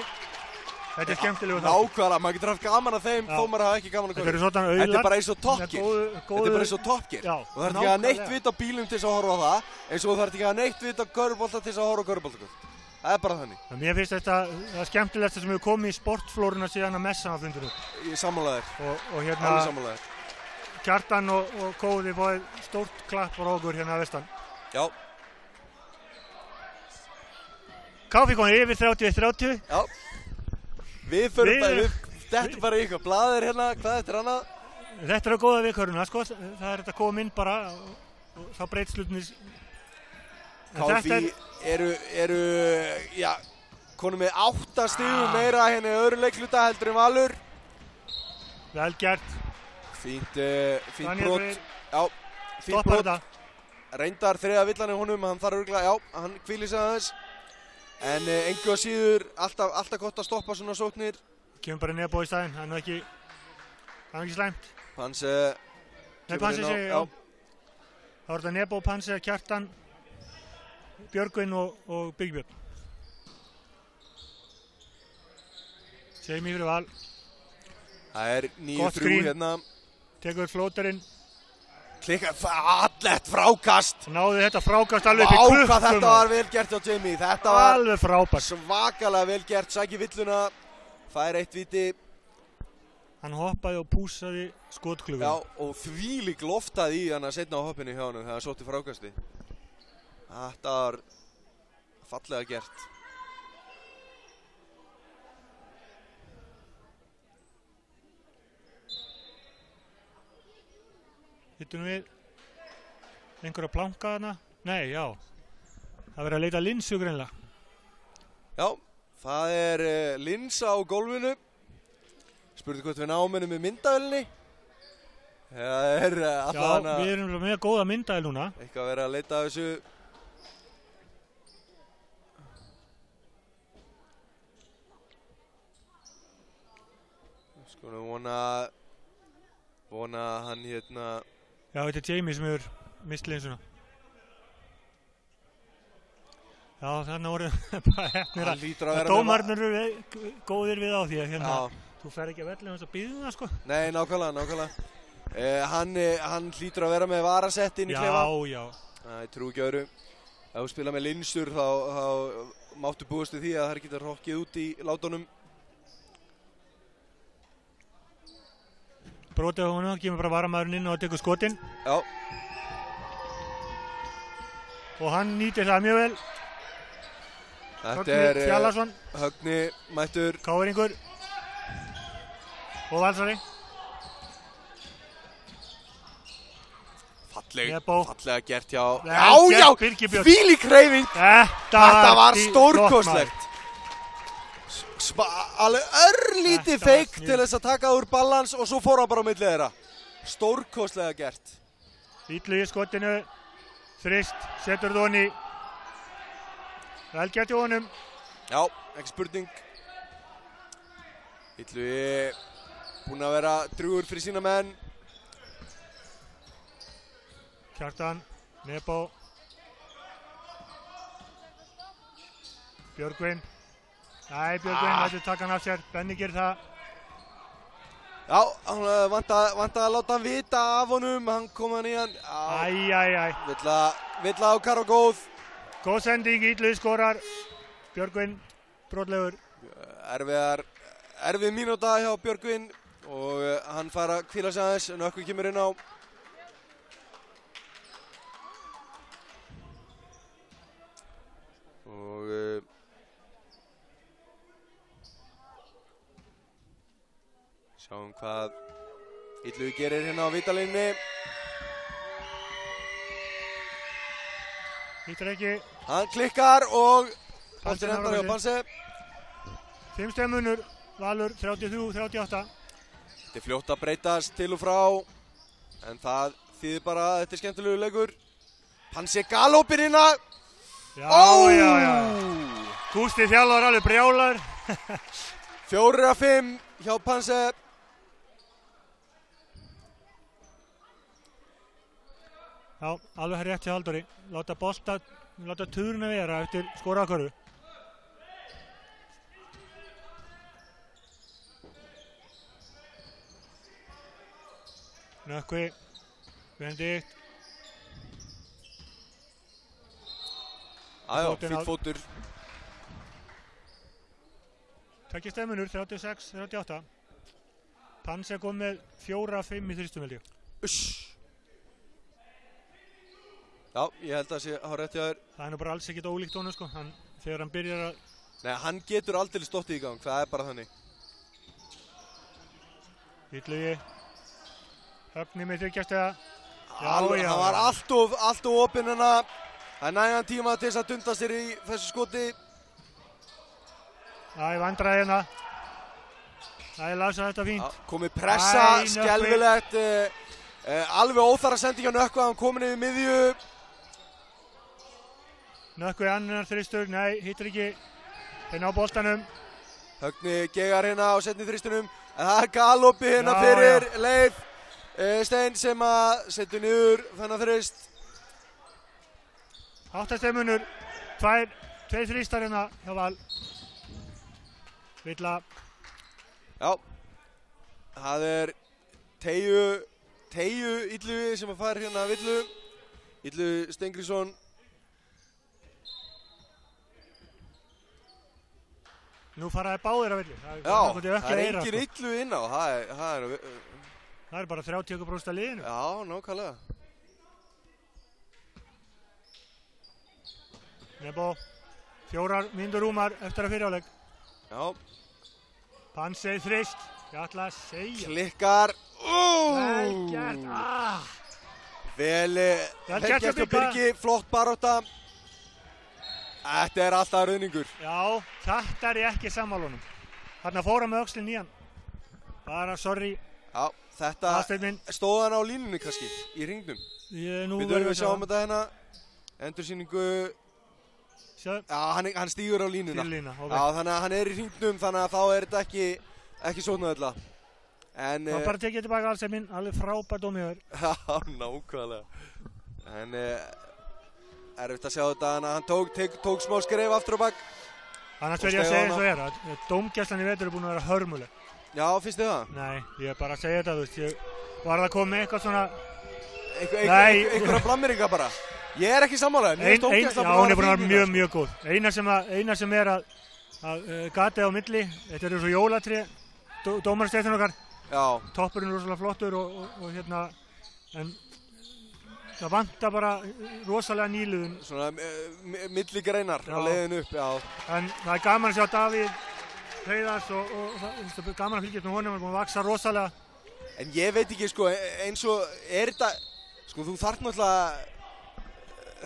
Þetta er skemmtilegur þáttur. Nákvæmlega, maður getur haft gaman að þeim þó maður hafa ekki gaman að körfu. Þetta er bara eins og Top Gear. Þetta er bara eins og Top Gear. Og það er ekki að neitt vita á bílum til þess að horfa á það, eins og það er ekki að neitt vita á körfubolta til þess að horfa á körfuboltakvöld. Það er bara þannig. Mér finnst þetta það skemmtilegasta sem hefur komið í sportflóruna síðan að messan var fundur upp. Ég sammála þér. Og hérna alveg sammála þér. Kjartan og Kóði fóði stórt klapp á okkur hérna að vestan. Já. Káfi komið yfir 30-30. Já. Við förum bara í eitthvað blaðir hérna, hvað þetta er annað? Þetta er að góða viðköruna, sko. Það er þetta að koma inn bara og þá breytst hlutinni. Káfi eru konum með 8 stigum meira hérna í öðru leikluta heldur en Valur. Vel gert. Fínt brot. Já, fínt brot. Reyndar þriðja villan í honum, hann þarf örugglega, hann hvílir sig aðeins. En engu að síður, alltaf gott að stoppa svona sóknir. Kemur bara Nebo í staðinn, hann er ekki slæmt. Panse Nei, Panse segi, já. Það var þetta Nebo, Panse, Kjartan, Björgvin og Byggbjörn. Jamie fyrir Val. Það er 9-3 hérna. Tekur flóterinn. Klikkar, fallegt frákast. Náði þetta frákast alveg upp í klukkum. Hvað þetta var vel gert hjá Jamie. Þetta var alveg frábært. Svakalega vel gert, sæki villuna. Fær 1 víti. Hann hoppaði og púsaði skotklukkum. Já, og þvílík loftaði í hann að seinna á hoppinu hjá honum þegar hann sótti frákasti. Þetta var fallega gert. Hittum við einhverja planka þarna? Nei, já. Það verður að leita linsu greinlega. Já, það er linsa á gólfinu. Spurði hvort við náum henni með myndavélinni. Það er alltaf hana... Já, við erum með góða myndavél núna. Eitthvað verið að leita að þessu. Skulum vona hann hérna... Já, þetta er Jamie sem hefur mist linsuna. Já, þannig voru bara hefnir að dómarnir eru góðir við á því að hérna, þú fer ekki að velja þess að býða það, sko. Nei, nákvæmlega. Hann hlýtur að vera með varasett inn í klefa. Já. Ég trú ekki öðru. Ef þú spila með linsur þá máttu búast við því að það geta rokkið út í látunum. Brotið á honum, kemur bara varamaðurinn inn og tekur skotinn. Já. Og hann nýtir það mjög vel. Þetta er Fjallarsson. Högni mættur. Káringur. Og Valsari. Fallega gert hjá... Já, þvílík hreyfing. Þetta var stórkostlegt. Alveg örlítið feik til þess að taka úr balans og svo fór hann bara á milli þeirra. Stórkostlega gert. Illugi skotinu. Þrist, setur það honni. Vel gert hjá honum. Já, ekki spurning. Illugi búinn að vera drjúgur fyrir sína menn. Kjartan, Nebo. Björgvin. Nei, Björgvin lætur taka hann af sér. Benni gerir það. Já, hann vantaði að láta hann vita af honum. Hann kom hann í hann. Villa á kar og góð. Góð sending, Illugi skorar. Björgvin, brotlegur. Erfið mínúta hjá Björgvin og hann fær að hvíla sig aðeins. Nökkvi kemur inn á. Og sjáum hvað Illugi gerir hérna á vítalínunni. Hittar ekki. Hann klikkar og boltinn endar hjá Panse. 5 stiga munur, Valur 33-38. Þetta er fljótt að breytast til og frá, en það þýðir bara að þetta er skemmtilegu leikur. Panse galopin inna. Já. Gústi þjálfar alveg brjálar. 4-5 hjá Panse. Já, alveg rétt hjá Halldóri. Láta tuðruna vera eftir skoraðakörfu. Nökkvi, Benedikt. Fýtt fótur. 2 stiga munur, 36-38. Panse kom með 4-5 í þristum, held ég. Já, ég held að það sé rétt hjá þér. Það er nú bara alls ekkert ólíkt honum, sko. Þegar hann byrjar að... Nei, hann getur aldrei stótt í gang, það er bara þannig. Illugi. Högni með 3 stiga. Hann var alltof opinn hérna. Það er nægan tíma til þess að dunda sér í þessu skoti. Það er vandræði hérna. Það er lasa þetta fínt. Komið pressa, skelfilegt. Alveg óþarra sending á Nökkvi, hann komin yfir miðju. Nökkvi annar þristur, nei, hittir ekki. Þeir ná boltanum. Högni gegar hérna á setni þristunum. En það galopi hérna Já, fyrir Leif Stein sem að setur niður þennan þrist. 8 stig munur, 2 þristar hérna hjá Val. Villa. Já, það Teiu Illuvi sem að fara hérna Villu. Illu Steingrímsson. Nú faraði báðir að Villu. Já, það er engin Illuvi inn á, Það er bara 30% af liðinu. Já, nákvæmlega. Nebo, 4 mínútur rúmar eftir að fyrirháleik. Já. Pansey þrist, ég ætla að segja. Klikkar. Vel gert. Vel gert gert líka. Birgi, flott barátta. Þetta er alltaf rauningur. Já, þetta er ég ekki sammálunum. Þarna fór hann með öxlinn í hann. Bara sorry. Já, þetta stóð hann á línunni kannski, í hringnum. Við verðum að sjá þetta hérna. Endursýningu. Já, hann stígur á línuna. Lína, okay. Já, þannig að hann er í hringnum, þannig að þá er þetta ekki sóknarvella. Það bara tekið tilbaka alls minn, alveg frábært dómiður. Já, nákvæmlega. En erfitt að sjá þetta, hann tók smá skref aftur á bak. Annars verð ég að segja eins og að dómgæslan í vetur er búin að vera hörmuleg. Já, finnst þið það? Nei, ég er bara að segja þetta, þú veist, ég var að koma með eitthvað svona... Einhverja blammeringa bara. Ég er ekki sammálaður, mér finnst dómgæslan bara að vera fín. Já, hún er búin að vera mjög góð. Eina sem er að gatið á milli, þetta eru svo jólatrí, dómarasteytun okkar. Já. Toppurinn er rosalega flottur og hérna, en það vantar bara rosalega nýliðun. Svona milli greinar á leiðinu upp, já. En það er gaman að sjá Davíð Hreiðars og það er gaman að fylgjast með honum, hann er búin að vaksa rosalega. En ég veit ekki, sko, eins og er þetta, sko, þú þarft náttúrulega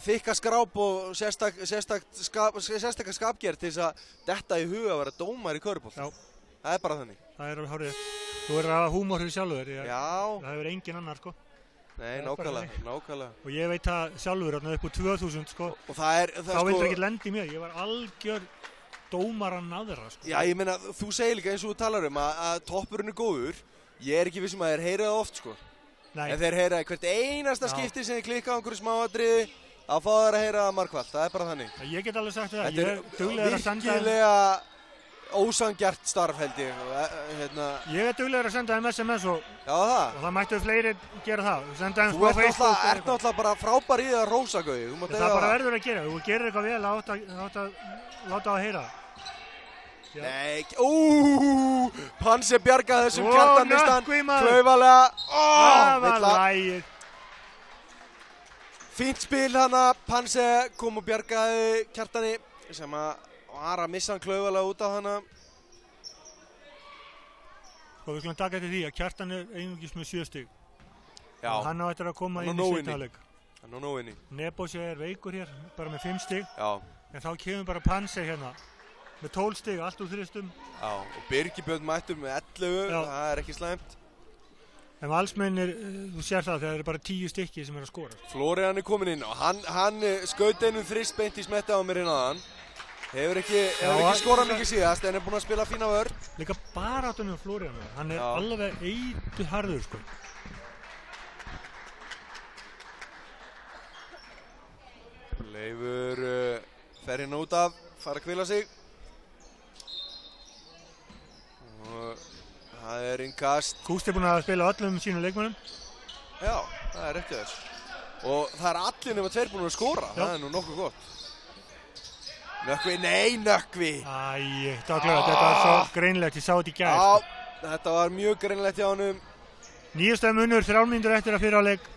þykka skráp og sérstakka skapgerð til þess að detta í huga að vera dómar í körfubolta. Já. Það er bara þannig. Það er alveg hárið. Þú verður að hafa húmor fyrir sjálfur. Já. Það hefur engin annar, sko. Nei, nákvæmlega. Og ég veit það sjálfur, upp úr 2000, sko. Og það þá vildur ekki lendi í mér. Ég var algjör dómarann aðra, sko. Já, ég meina, þú segir líka eins og þú talar að toppurinn er góður. Ég er ekki vissum að þeir heyra það oft, sko. Nei. En þeir heyra hvert einasta skipti sem þeir klikka á einhverju smáatriði að fá þeir að heyra margfald. Það er bara þannig. Ég get alveg sagt það. Ég er duglegur að senda... virkilega ósanngjarnt starf, held ég. Ég er duglegur að senda þeim SMS og það mættu fleiri gera það. Senda þeim á Facebook. Þú ert náttúrulega bara frábær í það að rósa, Gauði. Það bara verður að gera. Þú gerir eitthvað vel að láta að heyra. Nei, Pansey bjargaði þessum Kjartan klaufalega. Það var lægir. Fínt spil hana, Pansey kom og bjargaði Kjartani sem var að missa hann klaufalega út af hana. Við skulum taka eftir því að Kjartan er einungis með 7 stig. Já. Hann á eftir að koma inn í seinni hálfleik. Hann á nóginni. Nebossi er veikur hér, bara með 5 stig. Já. En þá kemur bara Pansey hérna. Með 12 stig, allt úr þristum. Já, og Birgir Björn mættur með 11, það er ekki slæmt. En valsmennir, þú sér það, það eru bara 10 stykki sem er að skora. Florian er komin inn og hann skaut einum þrist beint í smetti á mér innan. Hefur ekki skorað mikið síðast en er búinn að spila fína vörn. Líka baráttunum Florian, hann er alveg eituharður, sko. Leifur fer hérna út af, fara að hvila sig. Það er innkast. Kúst er búinn að spila öllum sínum leikmönnum. Já, það er rétt þess. Og það er allir nema 2 búin að skora. Já. Það er nú nokkuð gott. Nökkvi, nei Nökkvi. Þetta var klart, þetta var svo greinlegt, ég sá þetta í gær. Já, þetta var mjög greinlegt hjá honum. 9 stig munur, 3 mínútur eftir að fyrra leik.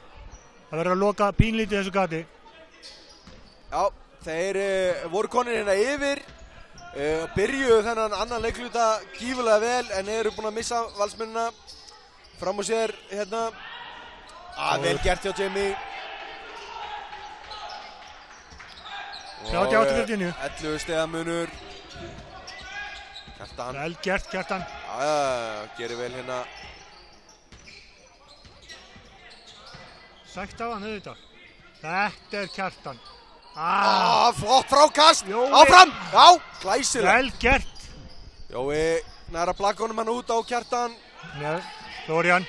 Það verður að loka pínlítið þessu gati. Já, þeir voru konir hérna yfir. Byrjuðu þennan annan leikluta gífurlega vel en eru búin að missa valsmennina fram á sér hérna. Vel gert hjá Jamie. 38-49. 11 stiga munur. Kjartan. Vel gert Kjartan. Gerir vel hérna. Sagt á hann auðvitað. Þetta er Kjartan. Flott frákast. Áfram. Já, glæsilegt. Vel gert. Jói næra blakkonum hann út á Kjartan. Já, Florian.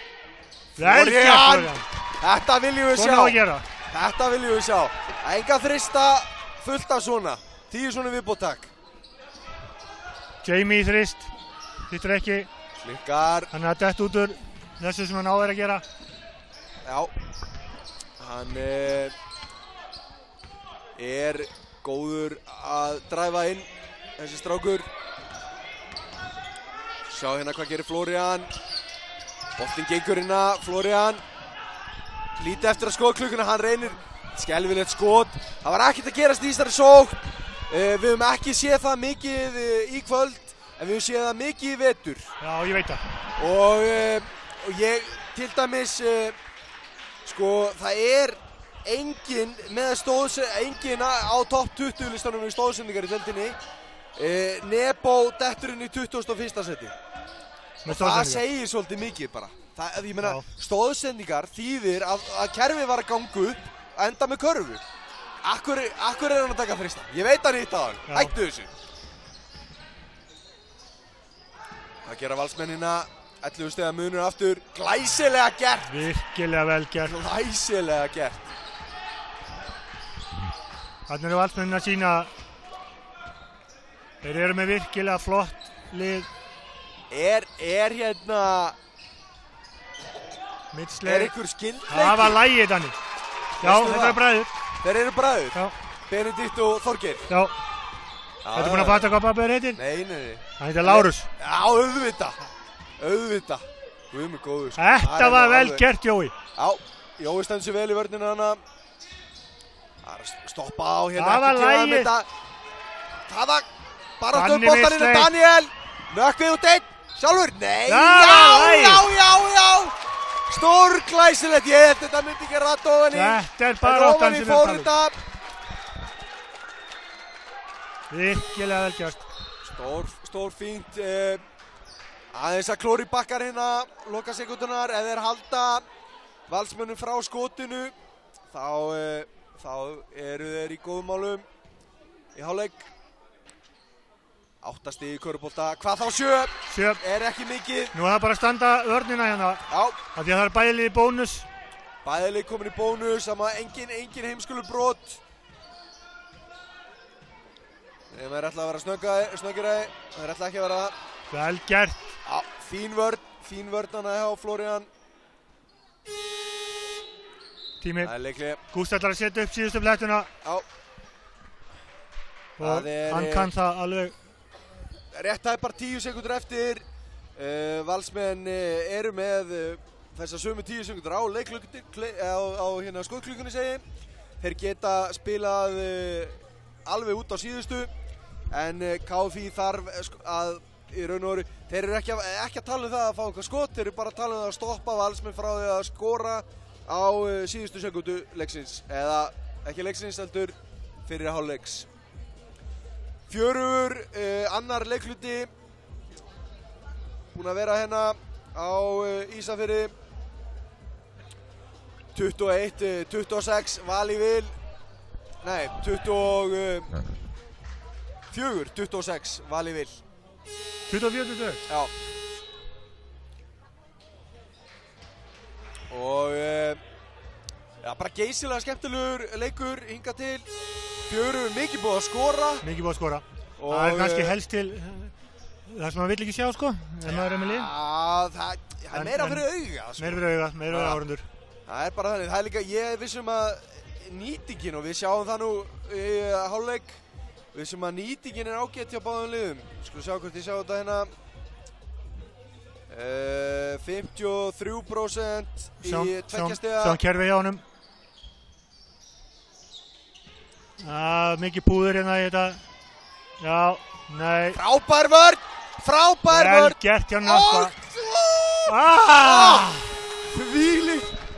Florian! Þetta viljum við sjá. Svona á að gera. Þetta viljum við sjá. Enga þrista fullt af svona. 10 svona viðbót takk. Jamie í þrist. Þýttur ekki. Slikkar. Hann er dett út úr þessu sem hann á að gera. Já. Hann er góður að dræfa inn. Þessi strákur. Sjá hérna hvað gerir Florian. Boltinn gengur hérna, Florian. Lítið eftir að skotklukkuna, hann reynir skelfilegt skot. Það var ekkert að gerast í þessari sókn. Við höfum ekki séð það mikið í kvöld, en við höfum séð það mikið í vetur. Já, ég veit það. Og ég, til dæmis, sko, það er enginn á topp 20 listanum í stóðsendingar í deildinni. Nebo detturinn í 21. seti. Það segir svolítið mikið bara. Ég meina, stóðsendingar þýðir að kerfið var að ganga upp að enda með körfu. Akkur er hann að taka þrista? Ég veit hann hitt á hann. Hættu þessu. Það gera valsmennina 11 stiga munur aftur. Glæsilega gert. Virkilega vel gert. Glæsilega gert. Þarna eru valsmennina að sína. Þeir eru með virkilega flott lið. Er hérna... Mittsleir. Ykkur skildleiki? Það var lagið þannig. Já, þetta eru bræður. Þeir eru bræður? Já. Benedikt og Þorgeir? Já. Þetta búin að fatta hvað pabbi heitir? Nei. Hann heitir Lárus. Já, auðvitað. Guð mig góður. Þetta var vel gert, Jói. Já, Jói stendur sér vel í vörnina hana. Það er að stoppa á hérna. Það var lagið. Það var bara stöðboltaninn og Daniel. Nökkvið út einn. Sjálfur. Nei, já. Stórglæsilegt, ég held þetta myndi ekki rætt ofan í. Þetta er bara áttan sem er talið. Virkilega vel gert. Stór fínt. Aðeins að klóri bakkar hérna, loka sekundunar. Ef þeir halda valsmönnum frá skotinu, þá eru þeir í góðum málum í hálfleik. 8 stig í körfubolta. Hvað þá 7? 7 er ekki mikið. Nú er það bara að standa vörnina hérna. Já. Af því að það er bæðilið í bónus. Bæðilið komin í bónus, sama engin heimskulur brot. Þeir ætla að vera snöggir þeir ætla ekki að vera það. Vel gert. Já, fín vörn hana hjá Florian. Tími. Það er leikli. Gústi ætlar að setja upp síðustu flettuna. Já. Og hann kann það alveg. Rétt tæpar 10 sekundur eftir. Valsmenn eru með þessar sömu 10 sekundur á hérna skotklukkunni segi. Þeir geta spilað alveg út á síðustu. En KFÍ þarf að í raun og veru, þeir eru ekki að tala um það að fá eitthvað skot, þeir eru bara að tala um það að stoppa Valsmenn frá því að skora á síðustu sekundu leiksins. Eða ekki leiksins heldur fyrir hálfleiks. Fjörugur, annar leikluti, búinn að vera hérna á Ísafirði. 21-26, Val í vil. Nei, 24-26, Val í vil. 24-26? Já. Og bara geysilega skemmtilegur leikur hingað til. Fjörugur mikið búið að skora. Mikið búið að skora. Það er kannski helst til það sem maður vill ekki sjá, sko, ef maður er með lið. Já, það er meira fyrir auga, sko. Meira fyrir áhorfendur. Það er bara þannig. Það er líka, ég vissum að nýtingin, og við sjáum það nú í hálfleik, vissum að nýtingin er ágætt hjá báðum liðum. Skulum sjá hvort ég sjá þetta hérna. 53% í tveggjastiga. Sjá kerfi hjá honum. Mikið púður hérna í þetta. Já, nei. Frábær vörn! Vel gert hjá Nökkva.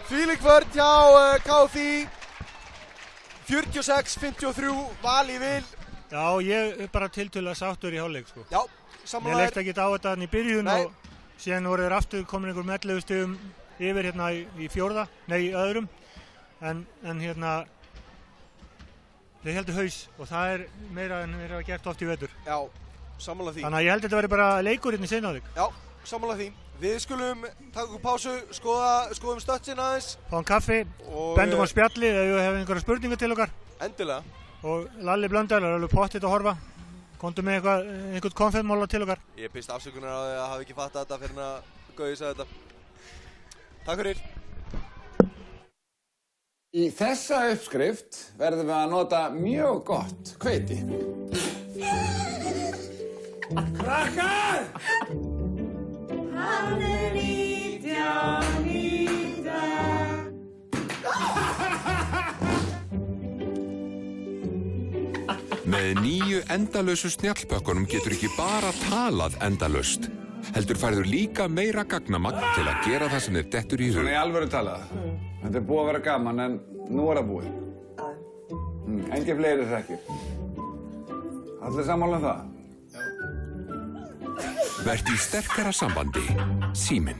Þvílík vörn hjá KFÍ. 46-53, Val í vil. Já, ég er bara tiltölulega sáttur í hálfleik, sko. Já, samanlega. Mér leist ekki á þetta í byrjun og síðan voru þeir aftur komin einhver 11 stigum yfir hérna í öðrum. En hérna, þeir heldur haus og það er meira en þeir hafa gert oft í vetur. Já, sammála því. Þannig að ég held að þetta verði bara leikur hérna í seinni hálfleik. Já, sammála því. Við skulum taka okkur pásu, skoðum stötsin aðeins. Fáum kaffi, bendum á spjallið ef við hefum einhverja spurningar til okkar. Endilega. Og Lalli Blöndal er alveg pottitt að horfa. Komdu með einhvern konfettmála til okkar. Ég byrst afsökunar á því að hafa ekki fattað þetta fyrir að Gauði sagði þetta. Takk fyrir. Í þessa uppskrift verðum við að nota mjög gott hveiti. Krakkar! Hann er 19. Með nýju endalausu snjallbökkunum getur ekki bara talað endalaust. Heldur færður líka meira gagnamagn til að gera það sem þér dettur í hug. Svona í alvöru talað. Þetta búið að vera gaman en nú það búið. Engin fleiri hrekkjur. Allir sammála það? Vertu í sterkara sambandi. Síminn.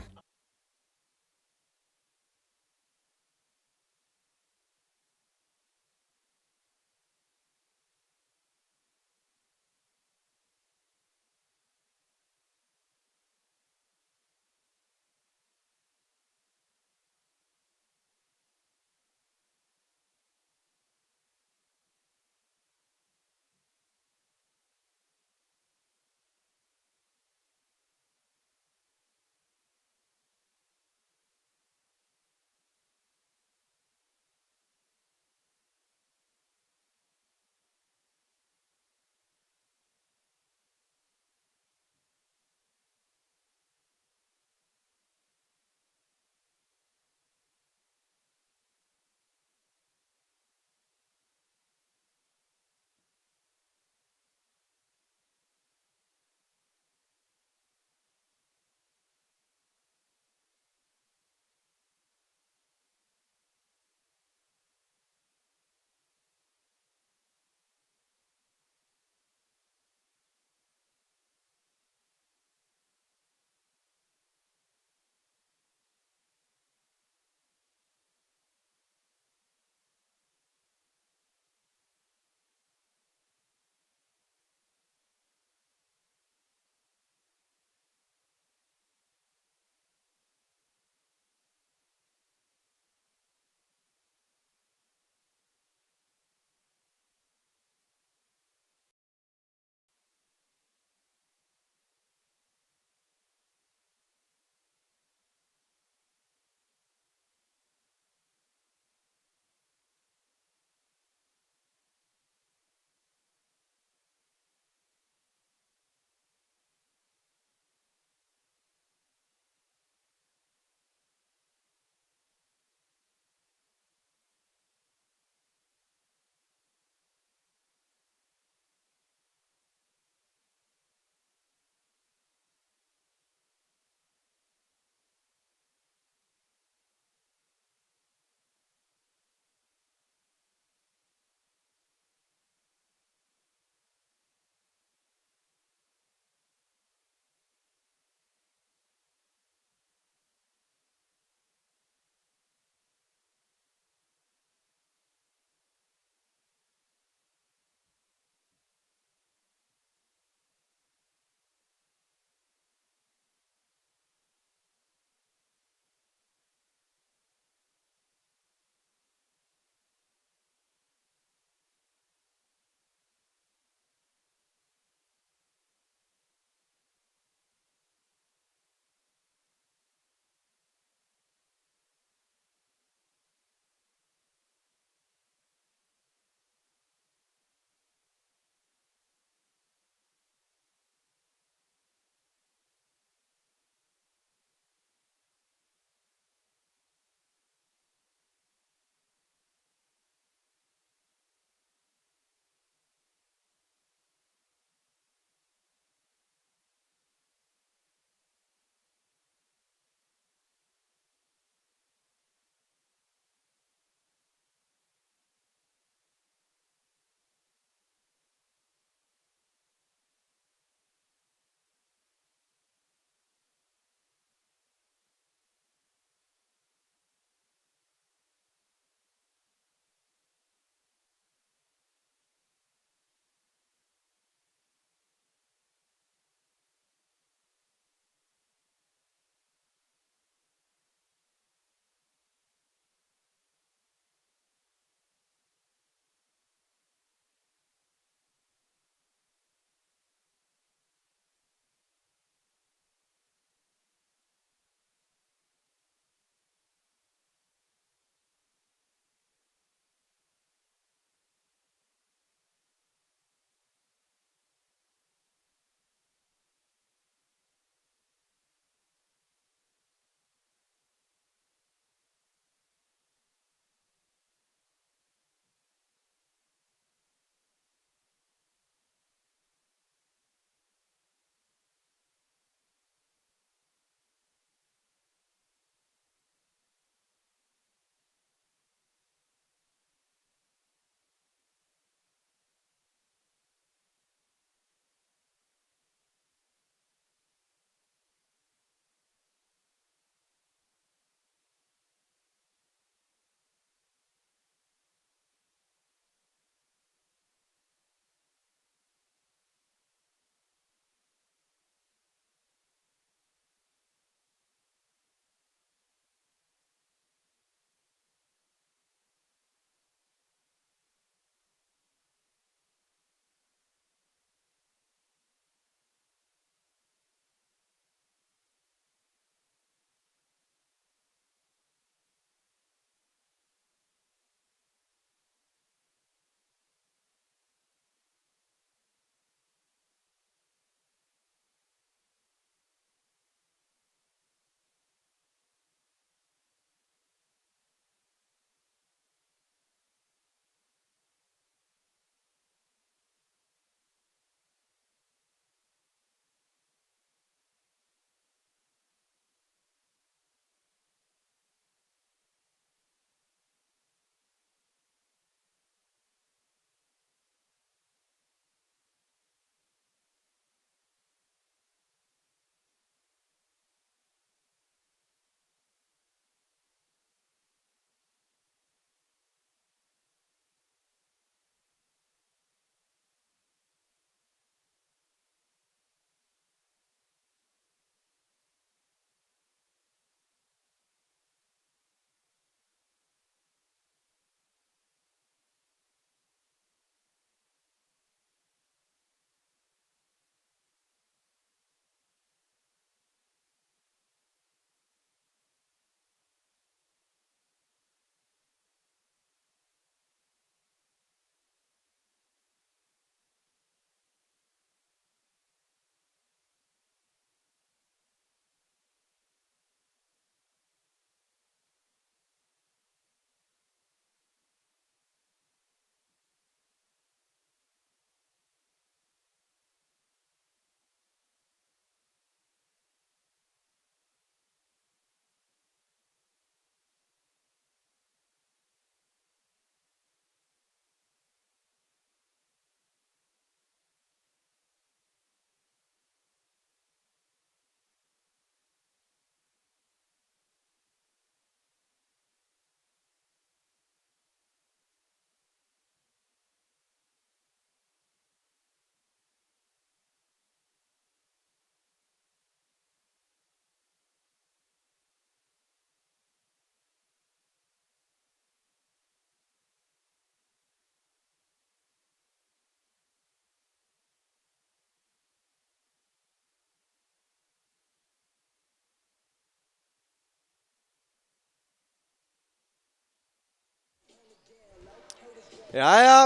Jæja,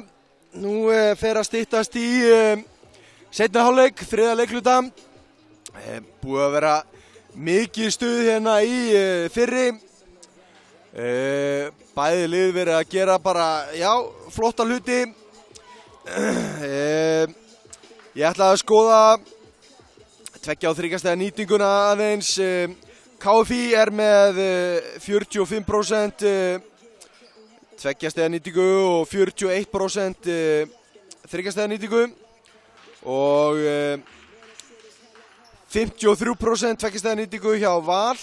nú fer að styttast í seinni hálfleik, þriðja leikluta. Búið að vera mikið stuð hérna í fyrri. Bæði lið verið að gera bara, já, flotta hluti. Ég ætla að skoða 2 og 3 stiga nýtinguna aðeins. KFÍ með 45% 2 stiga nýtingu og 41% 3 stiga nýtingu og 53% 2 stiga nýtingu hjá Val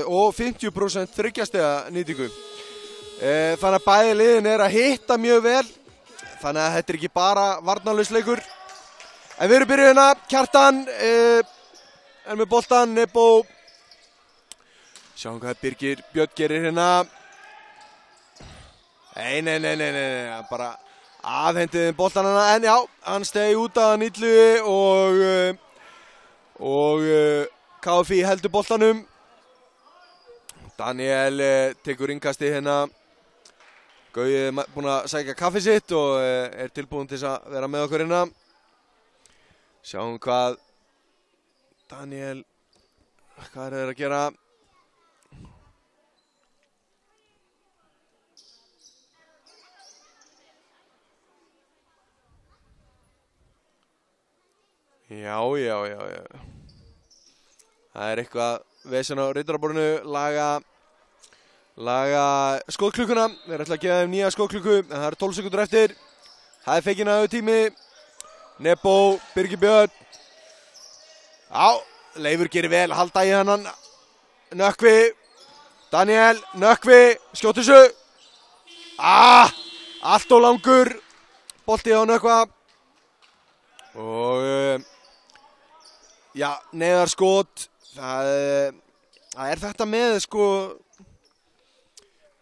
og 50% 3 stiga nýtingu. Þannig að bæði liðin að hitta mjög vel, þannig að þetta ekki bara varnarlaus leikur. En við erum byrjuð hérna, Kjartan með boltan, Nebo. Sjáum hvað Birgir Björn gerir hérna. Nei, bara afhendiði boltan hana, en já, hann stegi út af Nýllu og KFÍ heldur boltanum. Daniel tekur innkasti hérna. Gauði búinn að sækja kaffi sitt og tilbúinn til að vera með okkur hérna. Sjáum hvað Daniel, hvað að gera? Já. Það eitthvað vesen á riddaraborðinu, laga skóðklukkuna. Þeir ætla að gefa þeim nýja skóðklukku, en það 12 sekundur eftir. Það feikin aðeins tími. Nebo, Birgir Björn. Já, Leifur gerir vel, halda í hennan. Nökkvi, Daniel, Nökkvi, skjótu þessu. Allt og langur. Bolti á Nökkva. Og já, neðarskot. Það þetta með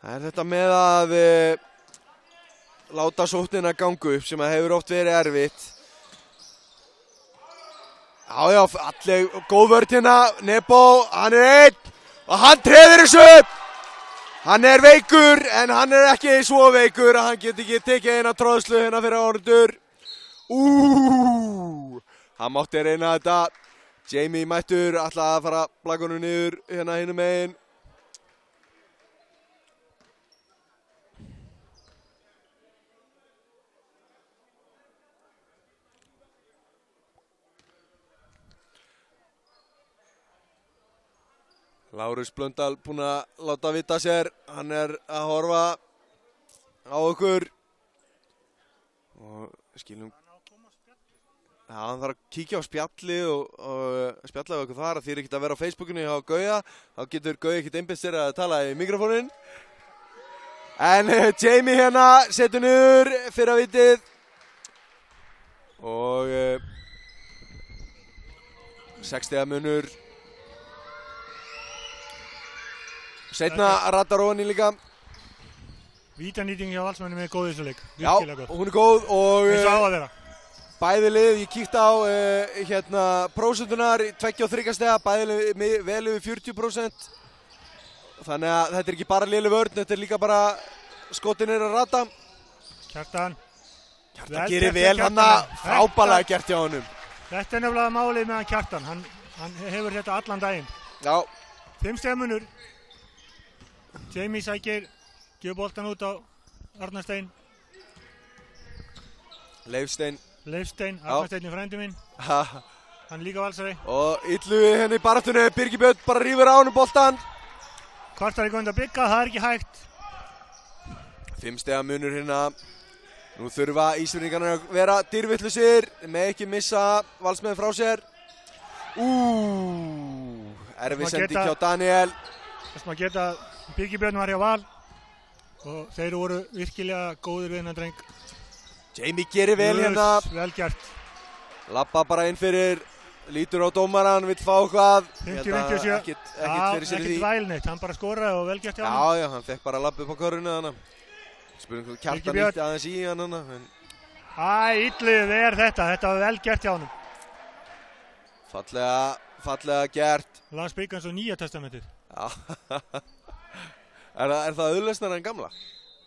það þetta með að láta sóknina ganga upp sem að hefur oft verið erfitt. Já, allir góð vörn hérna. Nebo, hann einn og hann treður þessu upp. Hann veikur, en hann ekki svo veikur að hann geti ekki tekið eina tróðslu hérna fyrir áhorfendur. Hann mátti reyna þetta. Jamie mættur, ætlaði að fara blagunum niður hérna hinum megin. Lárus Blöndal búinn að láta vita sér. Hann að horfa á okkur. Og skilum. Já, hann þarf að kíkja á spjallið og spjalla við okkur þar. Það þýðir ekkert að vera á Facebookinu hjá Gauja. Þá getur Gauja ekkert einbeitt sér að tala í mikrofónin. En Jamie hérna setur niður fyrra vitið. Og 6 stiga munur. Seinna rattar ofan í líka. Vítanýting hjá Valsmönnum góð í þessu leik. Já, hún góð og eins og á að vera. Bæði lið, ég kíkti á prósentunar 2 og 3 stiga, bæði lið vel yfir 40%. Þannig að þetta ekki bara léleg vörn, þetta líka bara skotin að rata. Kjartan gerir vel hann að frábælega gert hjá honum. Þetta nefnilega málið með hann Kjartan, hann hefur þetta allan daginn. Já. 5 stiga munur. Jamie sækir, gefur boltan út á Arnarstein. Leifstein, Arnarsteinn frændi minn. Hann líka valsari. Og Illu henni í baráttunni, Birgir Björn bara rífur á honum boltan. Kvartar í góðan að bygga, það ekki hægt. 5 stiga munur hérna. Nú þurfa Ísfirðingarnir að vera dýrvillusir, með ekki missa Valsmenn frá sér. Erfið sending hjá Daniel. Þess maður geta, Birgir Björn var hjá Val og þeir voru virkilega góðir við hennan dreng. Jamie gerir vel hérna. Vel gert. Lappa bara inn fyrir, lítur á dómaran, vill fá hvað. 50-57. Ekkert fyrir sér í því. Ekkert vælneitt, hann bara skoraði og vel gert hjá hann. Já, hann fekk bara að lappa upp á körrunu þannig. Spurning hvað Kjartan nýtti aðeins í hann þannig. Illið þetta var vel gert hjá hann. Fallega gert. Las Bryggans og Nýja testamentið. Já. Er það auðlausnara en gamla?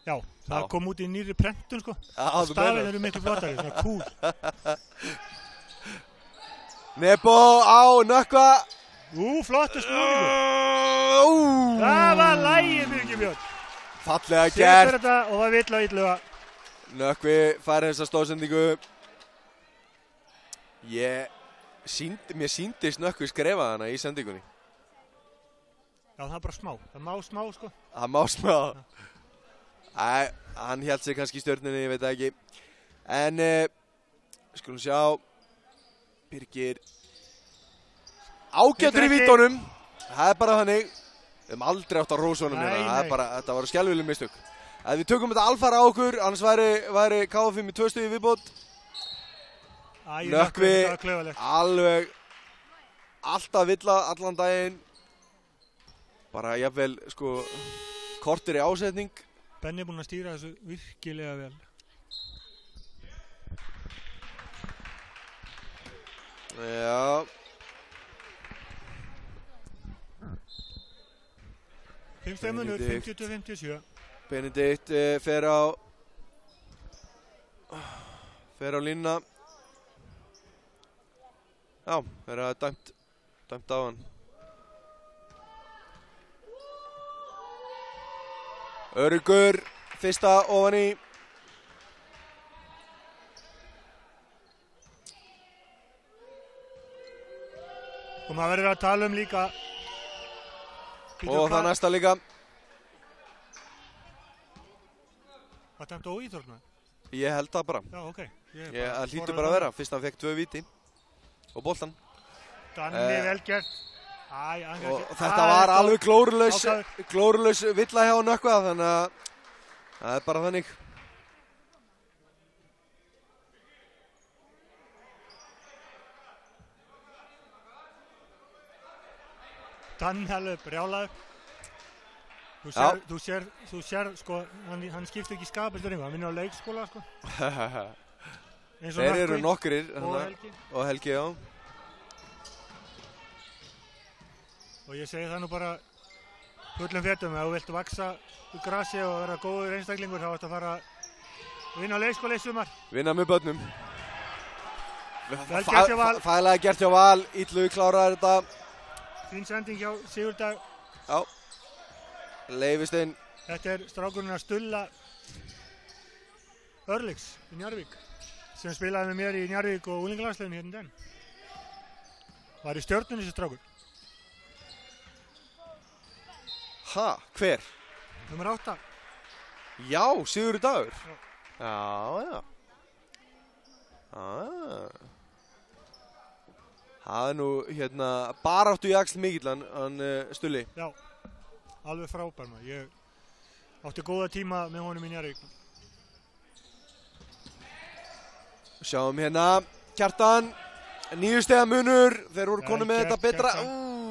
Já, það Já. kom út í nýrri prentun sko. Já, þú Stafinn meinar. eru miklu flottari, svona cool. Nebo á Nökkva. Flottu snúningur. Það var lægið, Birgir Björn. Fallega Setur gert. þetta og það vill á illuga. Nökkvi fær þessa stóðsendingu. Mér síndist Nökkvi skrefa hana í sendingunni. Já, það er bara smá. Það má smá, sko. Það má smá. Hann hélt sig kannski í stjörnunni, ég veit það ekki. En, skulum sjá. Birgir. Ágætur í vítunum. Það er bara þannig. Við höfum aldrei átt að rósa honum hérna. Það er bara, þetta var skelfileg mistök. Ef við tökum þetta alfara á okkur, annars væri KF5 í 2 stig í viðbót. Nökkvi, alveg, alltaf villa allan daginn. Bara jafnvel, sko, kortir í ásetning. Benni er búinn að stýra þessu virkilega vel. Já. 5 munur, 50-57. Benedikt fer á línuna. Já, er að dæmt á hann. Öruggur, fyrsta ofan í. Og maður verður að tala um líka. Og það næsta líka. Var dæmt óíþórna? Ég held það bara. Já, ok. Það hlýtur bara að vera, fyrst hann fekk 2 víti. Og boltan. Danni vel gert. Og þetta var alveg glórulaus villa hjá Nökkva, þannig að það er bara þannig. Danni alveg brjálaður. Þú sér, sko, hann skiptir ekki skapildur einhvað, hann vinnur á leikskóla, sko. Þeir eru nokkrir. Og Helgi, já. Og ég segi það nú bara fullum fjötum, ef þú vilt vaksa úr grasi og vera góður einstaklingur þá ættu að fara að vinna á leikskóla í sumar. Vinna með börnum. Vel gert hjá Val. Fælega gert hjá Val, Illu kláraði þetta. Fín sending hjá Sigurdag. Já. Leifistinn. Þetta er strákurinn að Stulla Örlygs í Njarðvík sem spilaði með mér í Njarðvík og unglingalandsliðinu hérna den. Var í Stjörnunni þessi strákur. Hver? Númer 8. Já, Sigurður Dagur. Já. Það er nú, baráttu í axl mikill hann Stulli. Já, alveg frábær maður. Ég átti góða tíma með honum í Njarðvík. Sjáum hérna, Kjartan, 9 stiga munur, þeir voru konum með þetta betra.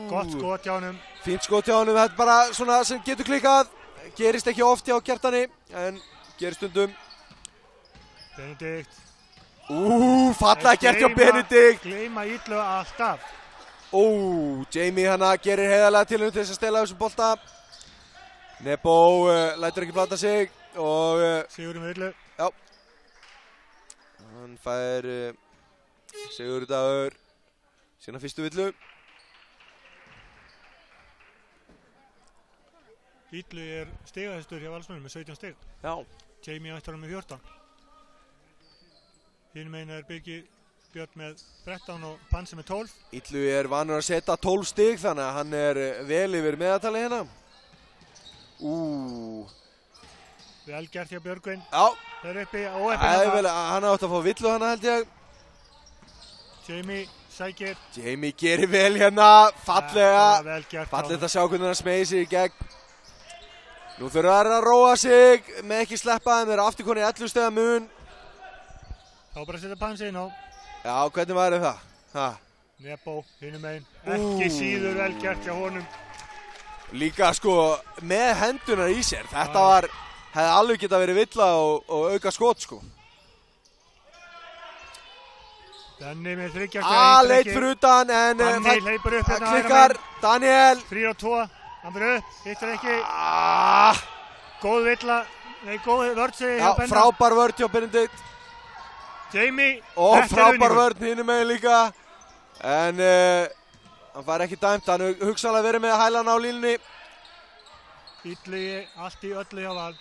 Gott skot hjá honum. Fínt skot hjá honum, þetta er bara svona sem getur klikkað. Gerist ekki oft hjá Kjartani, en gerist stundum. Benedikt. Fallega gert hjá Benedikt. Gleyma Illu alltaf. Jamie hana gerir heiðarlega til til þess að stela þessum bolta. Nebo lætur ekki blanda sig og Sigurður með Illu. Já. Hann fær Sigurður Dagur sína fyrstu villu. Illu er stigahæstur hjá Valsmönnum með 17 stig. Já. Jamie ættar með 14. Hinn megin er Birgir Björn með 13 og Pansi með 12. Illu er vanur að setja 12 stig þannig að hann er vel yfir meðaltali hérna. Vel gert hjá Björgvin. Já. Þeir uppi hann átti að fá villu hana held ég. Jamie sækir. Jamie gerir vel hérna. Fallega. Vel gert. Fallegt að sjá hvernig hann smegir sig í gegn. Nú þurfa þær að róa sig með ekki sleppa þeim. Þeir eru aftur konið 11 stiga mun. Þá bara setja Pansi inn á. Já, hvernig væri það? Nebo, hinum megin. Ekki síður vel gert hjá honum. Líka sko með hendunar í sér. Þetta hefði alveg geta verið villa og auka skot sko. Benni með 3. Leit fyrir utan en Danni hleypur upp hérna. Klikkar, Daniel. 3 og 2. Hann fyrir upp, hittir ekki. Góð villa nei, góð vörð Já, frábær vörð hjá Benedikt. Jamie. Og frábær vörð hinum megin líka. En hann fær ekki dæmt, hann hugsanlega verið með hælan á línunni. Illugi, allt í öllu hjá Val.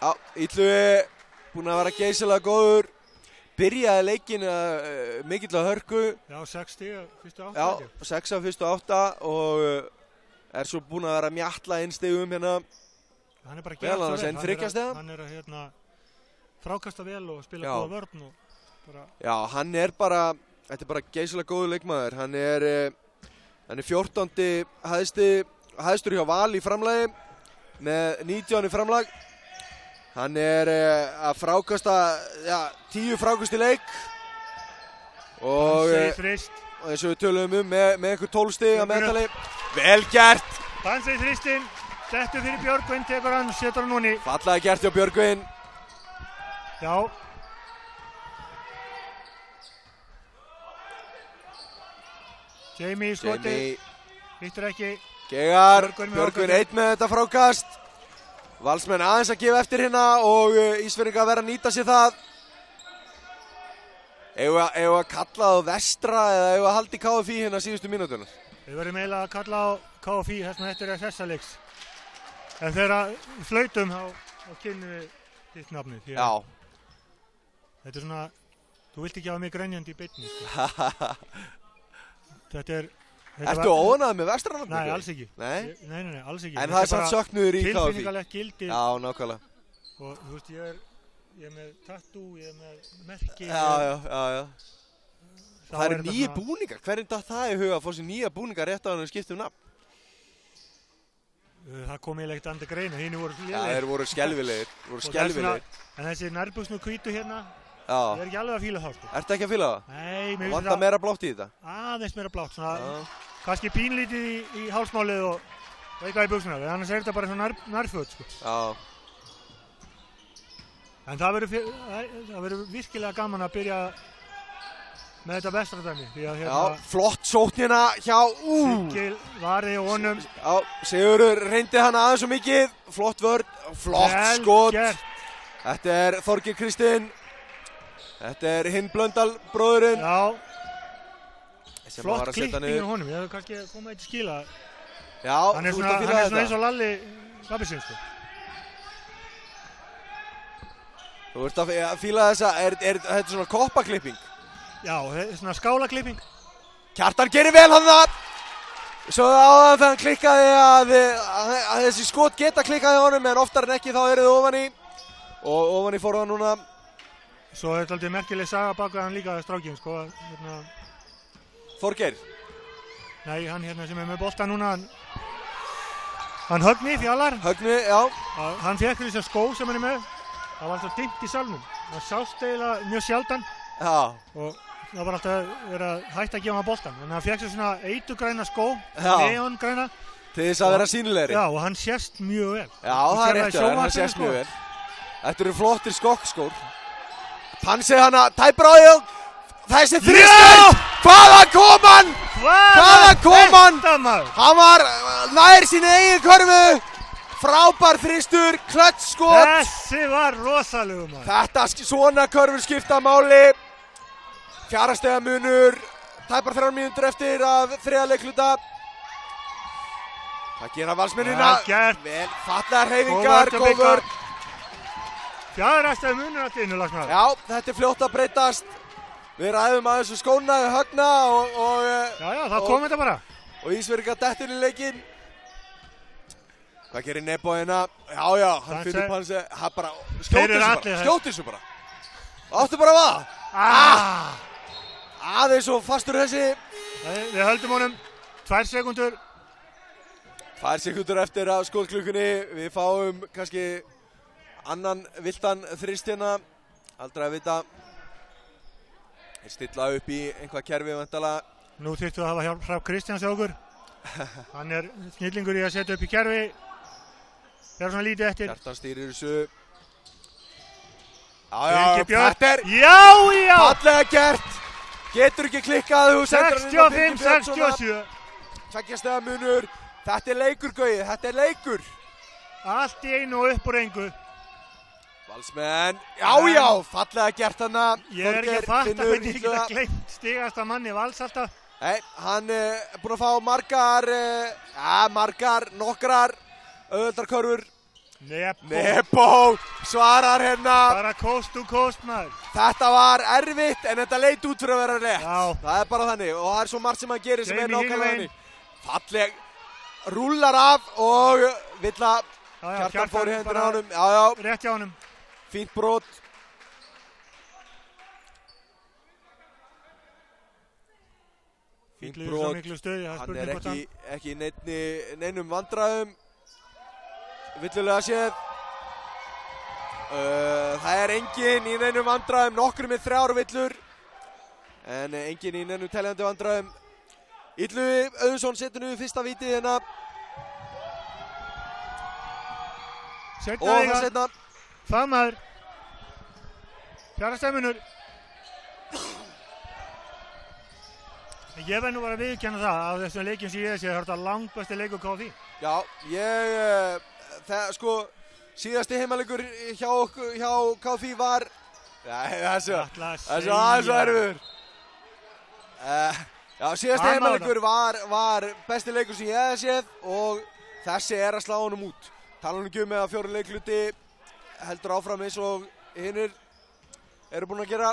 Já, Illugi búinn að vera geysilega góður. Byrjaði leikinn mikill að hörku. Já, 6 stig, fyrstu 8. Já, 6 af fyrstu 8 og er svo búinn að vera að mjatla inn stigum hérna. Hann er bara Vel, annars en þriggja stiga. Hann er að frákasta vel og spila góða vörn og bara... Já, hann er bara, þetta er bara geysilega góður leikmaður. Hann er 14. hæstur hjá Val í framlagi með 19 í framlag. Hann er að frákasta, 10 frákast í leik. Og eins og við tölum með einhver 12 stig að meðtali. Vel gert! Hann segir þristinn, dettur fyrir Björgvin, tekur hann, setur hann núni. Fallega gert hjá Björgvin. Já. Jamie í skoti, hittur ekki. Gegar, Björgvin 1 með þetta frákast. Valsmenn aðeins að gefa eftir hérna og Ísfirðingar verða að nýta sér það. Eigum að kalla á vestra eða eigum að halda í KFÍ hérna síðustu mínútunar? Við verðum eiginlega að kalla á KFÍ þess að þetta er þessa leiks. En þegar flautum þá kynnum við þitt nafni. Já. Þetta er svona, þú vilt ekki hafa mig grenjandi í beinni. Sko. Þetta er... Ertu óánægður með vestrarnafn? Nei, alls ekki. Nei? Nei, alls ekki. En það er samt söknuður í KFÍ. Tilfinningalegt gildi. Já, nákvæmlega. Og þú veist, ég er með tattoo, ég er með merki. Já. Það eru nýju búningar. Hvernig datt það í huga að fá sér nýja búningar rétt á hann að skipta nafn? Það kom eiginlega ekkert andri greina, hini voru lélegir. Já, þeir voru skelfilegir. En þessi nærbuxnu hvítu hérna, ég er ekki alveg að fíla það, sko. Ertu ekki að fíla það? Nei, mér finnst Vantar meira blátt í þetta? Aðeins meira blátt, svona, kannski pínlítið í hálsmálið og eitthvað í buxunar, annars er þetta bara svona nærföt, sko. Já. En það verður virkilega gaman að byrja með þetta vestradæmi. Já, flott sókn hérna hjá Sigil varði honum. Já, Sigurður reyndi hann aðeins svo mikið. Flott vörn, flott skot. Þetta er Þorgeir Kristinn. Þetta er hinn Blöndal bróðurinn. Já. Flott klipping á honum, ég hef kannski komið eitt skila. Já, hann er svona eins og Lalli Babisins, sko. Þú ert að fíla þessa, þetta er svona koppaklipping? Já, svona skálaklipping. Kjartan gerir vel hann það. Svo áðan þegar hann klikkaði að þessi skot geta klikkaði á honum, en oftar en ekki þá eru þau ofan í. Og ofan í fór hann núna. Svo er þetta aldrei merkileg saga baka hann líka strákjum, sko. Þorgeir? Nei, hann hérna sem er með bolta núna, hann Högni Fjallar. Högni, já. Hann fékk þessar skó sem hann er með. Það var alltaf dimmt í salnum. Það sást eiginlega mjög sjaldan. Já. Og það var alltaf verið að hætta að gefa hann boltan. Þannig að hann fékk sér svona eitugræna skó, neongræna. Til þess að vera sýnilegri. Já, og hann sést mjög vel. Já, það er rétt, hann sést mjög vel. Þetta eru flottir skokkskór. Pansið hana, tæpur á þig. Þessi þristur! Hvaðan kom hann? Hvaðan kom hann? Hann var nær sínu eigin körfu. Frábær þristur, klötsskot. Þessi var rosalegu maður. Þetta svona körfur skipta máli. 4 stiga munur. Tæpar 3 mínútur eftir af 3. leikluta. Það gera valsmennina. Vel, fallegar hreyfingar, góð vörn. 4 stiga munur að þínu, Lagsmaður. Já, þetta er fljótt að breytast. Við ræðum aðeins skóna, Högna og já, það kom þetta bara. Og Ísfirðingar dettur í leikinn. Hvað gerir Nebo hérna? Já, hann finnur Pansi. Hann bara skjótir þessu bara. Áttu bara það. Aðeins og fastur þessi. Við höldum honum 2 sekúndur. 2 sekúndur eftir að skotklukkunni. Við fáum kannski annan viltan þrist hérna. Aldrei að vita. Þeir stilla upp í einhvað kerfi væntanlega. Nú þyrftum við að hafa Hrafn Kristjáns hjá okkur. Hann er snillingur í að setja upp í kerfi. Það er svona lítið eftir. Kjartan stýrir þessu. Já, þetta er fallega gert. Getur ekki klikkað. 65-67. 2 stiga munur. Þetta er leikur, Gauði. Þetta er leikur. Allt í einu og upp úr engu. Valsmenn, já, fallega gert hana. Ég er ekki að fatta hvernig ég geta gleymt stigasta manni Vals alltaf. Nei, hann er búinn að fá nokkrar auðveldar körfur. Nebo svarar hérna. Bara coast to coast, maður. Þetta var erfitt en þetta leit út fyrir að vera rétt. Já. Það er bara þannig og það er svo margt sem hann gerir sem er Jamie nákvæmlega hinum þannig. Falleg, rúllar af og vill að Kjartan fór í hendina á honum. Já. Rétt hjá honum. Fínt brot. Fínt brot. Hann er ekki í neinum vandræðum. Villulega séð. Það er enginn í neinum vandræðum. Nokkrum með 3 villur. En enginn í neinum teljandi vandræðum. Illugi Auðunsson setur nú fyrsta vítið hérna. Og það setna. Fagmaður. Fjarastæmunur. Ég verð nú bara að viðurkenna það af þessum leikjum sem ég sé að þetta langt besti leikur KFÍ. Já, síðasti heimaleikur hjá KFÍ var þessu aðeins erfur. Já, síðasti heimaleikur var besti leikur sem ég hefði séð og þessi er að slá honum út. Talanum ekki með að 4 leikluti heldur áfram eins og hinnir eru búin að gera.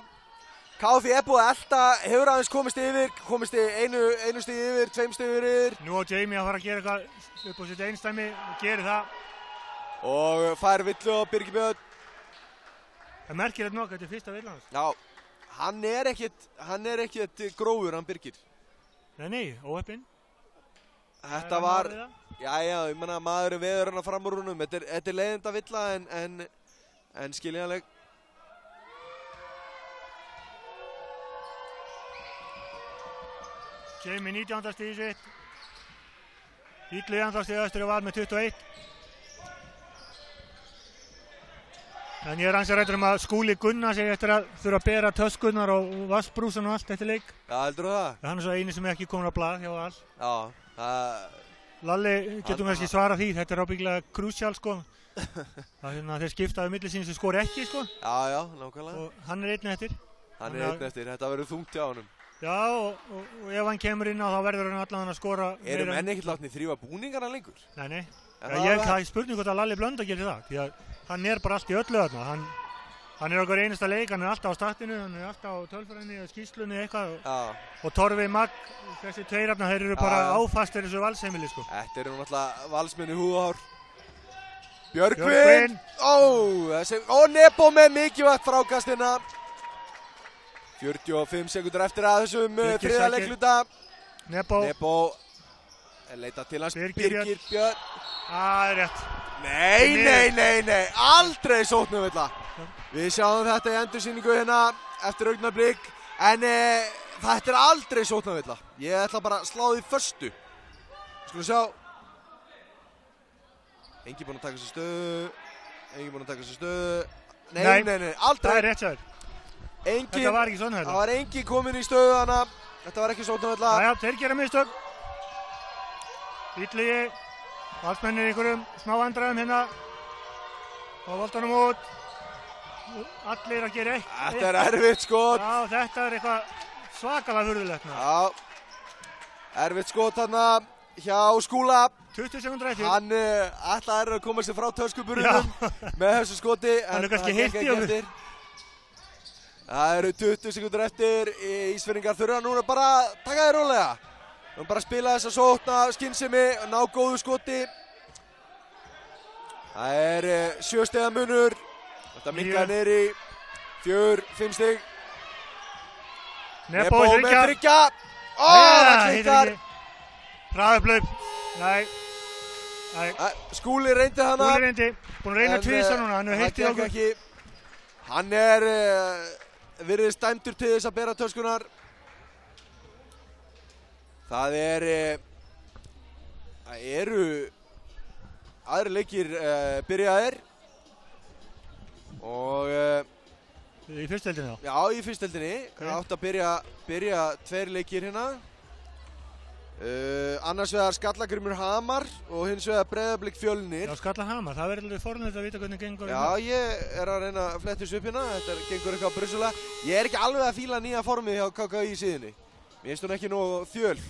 KFÍ er búið að elta, hefur aðeins komist einu stig yfir, 2 stig yfir. Nú á Jamie að fara að gera eitthvað upp á sitt einstæmi og gerir það. Og fær villu á Birgir Björn. Það er merkilegt nokkuð, þetta er fyrsta villan hans. Já, hann er ekkert grófur, hann Birgir. Nei, óheppinn. Þetta var, ég menna maður er veður hann að fram úr húnum. Þetta er leiðinda villa en skiljanleg. Jamie 19. stig sitt. Illugi 2. stig Östur og Val með 21. En ég er ansi hræddur að Skúli Gunnar sig eftir að þurfa að bera töskunnar og vassbrúsan og allt eftir leik. Já, heldur þú það? Hann er svo eini sem ekki komin á blað hjá Val. Já, Lalli getum kannski svarað því, þetta er ábyggilega krúsjál sko. Þeir skiptaðu milli sín sem skori ekki sko. Já, nákvæmlega. Og hann er einn eftir. Þetta verður þungt hjá honum. Já, og ef hann kemur inn á þá verður hann allan að skora. Eru menn ekkert látnir þrífa búningarna lengur? Nei. Það er spurning hvort að Lalli Blöndal gerir það. Því að hann er bara allt í öllu þarna. Hann er okkur einasta leik, hann er alltaf á startinu, hann er alltaf á tölfræðinni og skýrslunni eitthvað. Og Torfi Magg, þessi tveirafna, þeir eru bara áfastir þessu Valsheimili sko. Þetta eru náttúrulega valsmenn í húðahár. Björgvin! Nebo með mikilvægt frákastina. 45 sekundur eftir að þessum þriðja leikluta. Nebo leita til hans Birgir Björn. Það er rétt. Nei, aldrei sóknarvilla. Við sjáum þetta í endursýningu hérna eftir augnablik. En þetta er aldrei sóknarvilla. Ég ætla bara að slá því föstu. Skulum sjá. Engin búinn að taka sér stöðu. Nei, aldrei. Það er rétt sér. Þetta var ekki svona þetta. Það var engin komin í stöðu hana. Þetta var ekki sóknarvilla. Já, þeir gera mistök. Illugi. Valsmennir í einhverjum smá vandræðum hérna. Og voltanum út. Allir að gera eitthvað. Þetta er erfitt skot. Já, þetta er eitthvað svakalega furðulegt. Já. Erfitt skot þarna hjá Skúla. 20 sekúndur eftir. Hann ætlaði að koma sér frá töskuburðunum með þessu skoti. Hann er kannski hitt í okkur. Það eru 20 sekúndur eftir. Ísfirðingar þurfa núna bara að taka þér rólega. Við bara að spila þessa sókna skynsemi og ná góðu skoti. Það er 7 stiga munur. Þetta minkar niður í 4-5 stig. Nebo með 3. Það klikkar. Hraðuplaup. Nei. Skúli reyndi hana. Búinn að reyna tvisvar núna. Hann er heitt í okkur. Hann virðist dæmdur til þess að bera töskunar. Það eru aðri leikir byrjaðir og í fyrstdeildinni þá? Já, í fyrstdeildinni. Það átti að byrja 2 leikir hérna. Annars vegar Skallagrímur Hamar og hins vegar Breiðablik Fjölnir. Já, Skalla Hamar, það verður alveg fornilegt að vita hvernig gengur. Já, ég að reyna að fletta þessu upp hérna, þetta gengur eitthvað brussulega. Ég ekki alveg að fíla nýja formið hjá KKÍ í síðunni. Mér finnst hún ekki nógu þjöl.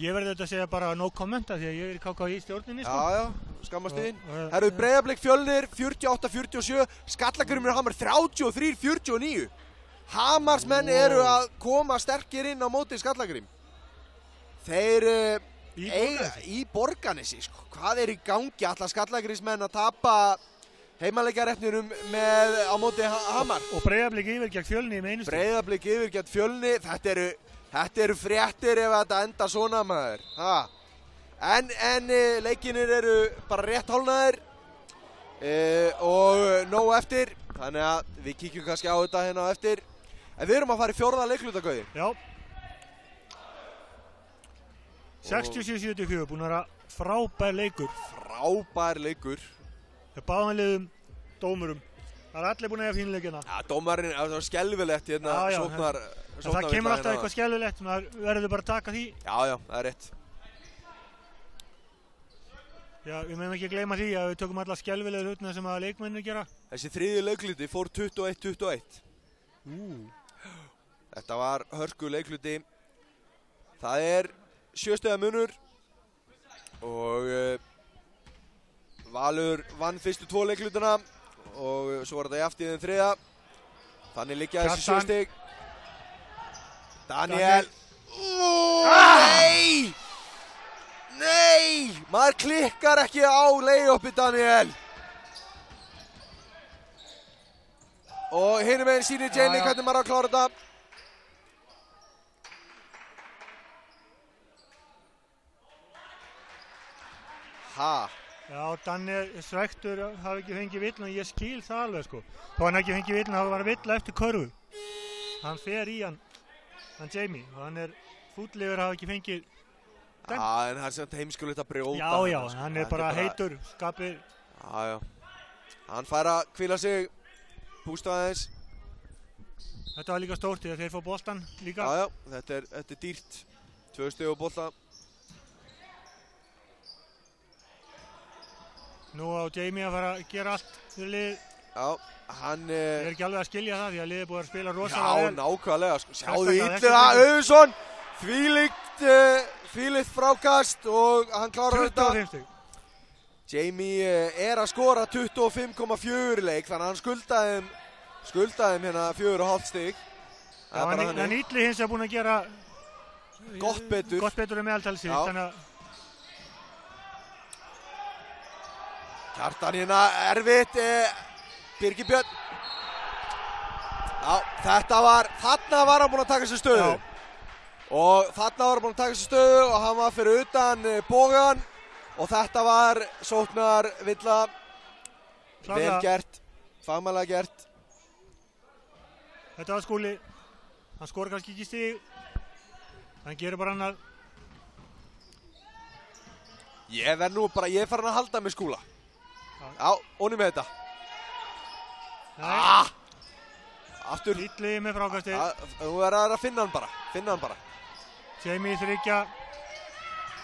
Ég verði þetta að segja bara no comment því að ég í KKÍ stjórninni, sko. Já, skammast þín. Herru, Breiðablik Fjölnir 48-47, Skallagrímur Hamar 33-49. Hamarsmenn eru að koma sterkir inn á móti Skallagrím. Þeir í Borgarnesi, sko. Hvað í gangi? Ætla Skallagrímsmenn að tapa heimaleikjareitninum á móti Hamar? Og Breiðablik yfir gegn Fjölni í meinustu. Breiðablik yfir gegn Fjölni. Þetta eru fréttir ef þetta enda svona, maður. En leikinir eru bara rétt hálfnaðir og nóg eftir. Þannig að við kíkjum kannski á þetta hérna á eftir. En við erum að fara í 4. leikluta, Gauði. Já. 67-74, búin að vera frábær leikur. Frábær leikur. Við báðum liðum dómurum. Það er allir búin að eiga fínleikina. Já, dómarinn, það var skelfilegt hérna, sóknar. En það kemur alltaf eitthvað skelfilegt, maður verður bara að taka því. Já, það er rétt. Já, við meðum ekki gleyma því að við tökum alla skelfilega hlutina sem að leikmennir gera. Þessi 3. leikluti fór 21-21. Þetta var hörku leikluti. Það er 7 stiga munur og Valur vann fyrstu 2 leiklutina og svo var þetta jafnt í þeim 3. Þannig liggja þessi 7 stig. Daniel. Nei! Nei! Maður klikkar ekki á lay-upi, Daniel. Og hinum meginn sýnir Jamie hvernig maður á að klára þetta. Já, Daniel svektur hafi ekki fengið villan og ég skil það alveg, sko. Þó hann ekki fengið villan, það var villa eftir körfu. Hann fer í hann Jamie, og hann er fúllegur hafi ekki fengið en það er samt heimskulegt að brjóta. Já, hann er bara heitur, skapir. Já. Hann fær að hvíla sig, pústa aðeins. Þetta var líka stórt því að þeir fá boltan líka. Já, þetta er dýrt. 2 stig á bolta. Nú á Jamie að fara að gera allt fyrir liðið. Já, hann... Ég er ekki alveg að skilja það því að liðið búið að spila rosalega vel. Já, nákvæmlega, sko. Sjáðu illa Auðunsson. Þvílíkt frákast og hann klárar þetta. 25 stig. Jamie er að skora 25,4 leik, þannig að hann skuldaði hérna 4,5 stig. En Ítli hins er búinn að gera gott betur en meðaltalsið, þannig að Kjartan hérna erfitt, Birgir Björn. Já, þarna var hann búinn að taka sér stöðu. Já. Og þarna var hann búinn að taka sér stöðu og hann var fyrir utan Bogan og þetta var sóknar villa. Vel gert, fagmannlega gert. Þetta var Skúli. Hann skora kannski ekki stig. Hann gerir bara annað. Ég er farin að halda með Skúla. Já, onni með þetta. Nei. Aftur. Ítli með frákasti. Þú verður að finna hann bara. Jamie þryggja.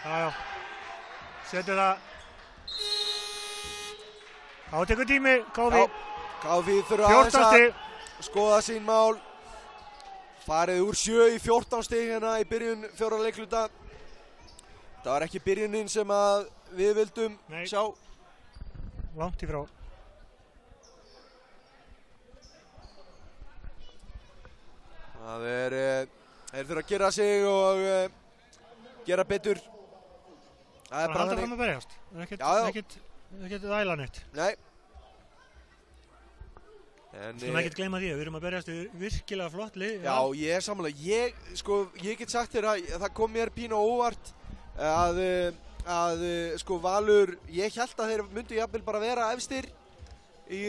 Já. Setur það. Átekur tími, Káfi. Káfi þurfa aðeins að skoða sín mál. Farið úr 7 í 14 stig hérna í byrjun 4. leikluta. Það var ekki byrjunin sem að við vildum sjá. Langt í frá. Þeir þurfa að gera sig og gera betur. Það er bara halda fram að berjast. Ekkert væla neitt. Nei. Skulum ekkert gleyma því að við erum að berjast virkilega flott lið. Já, ég er sammála. Ég get sagt þér að það kom mér pínu óvart að Valur, ég hélt að þeir myndu jafnvel bara vera efstir í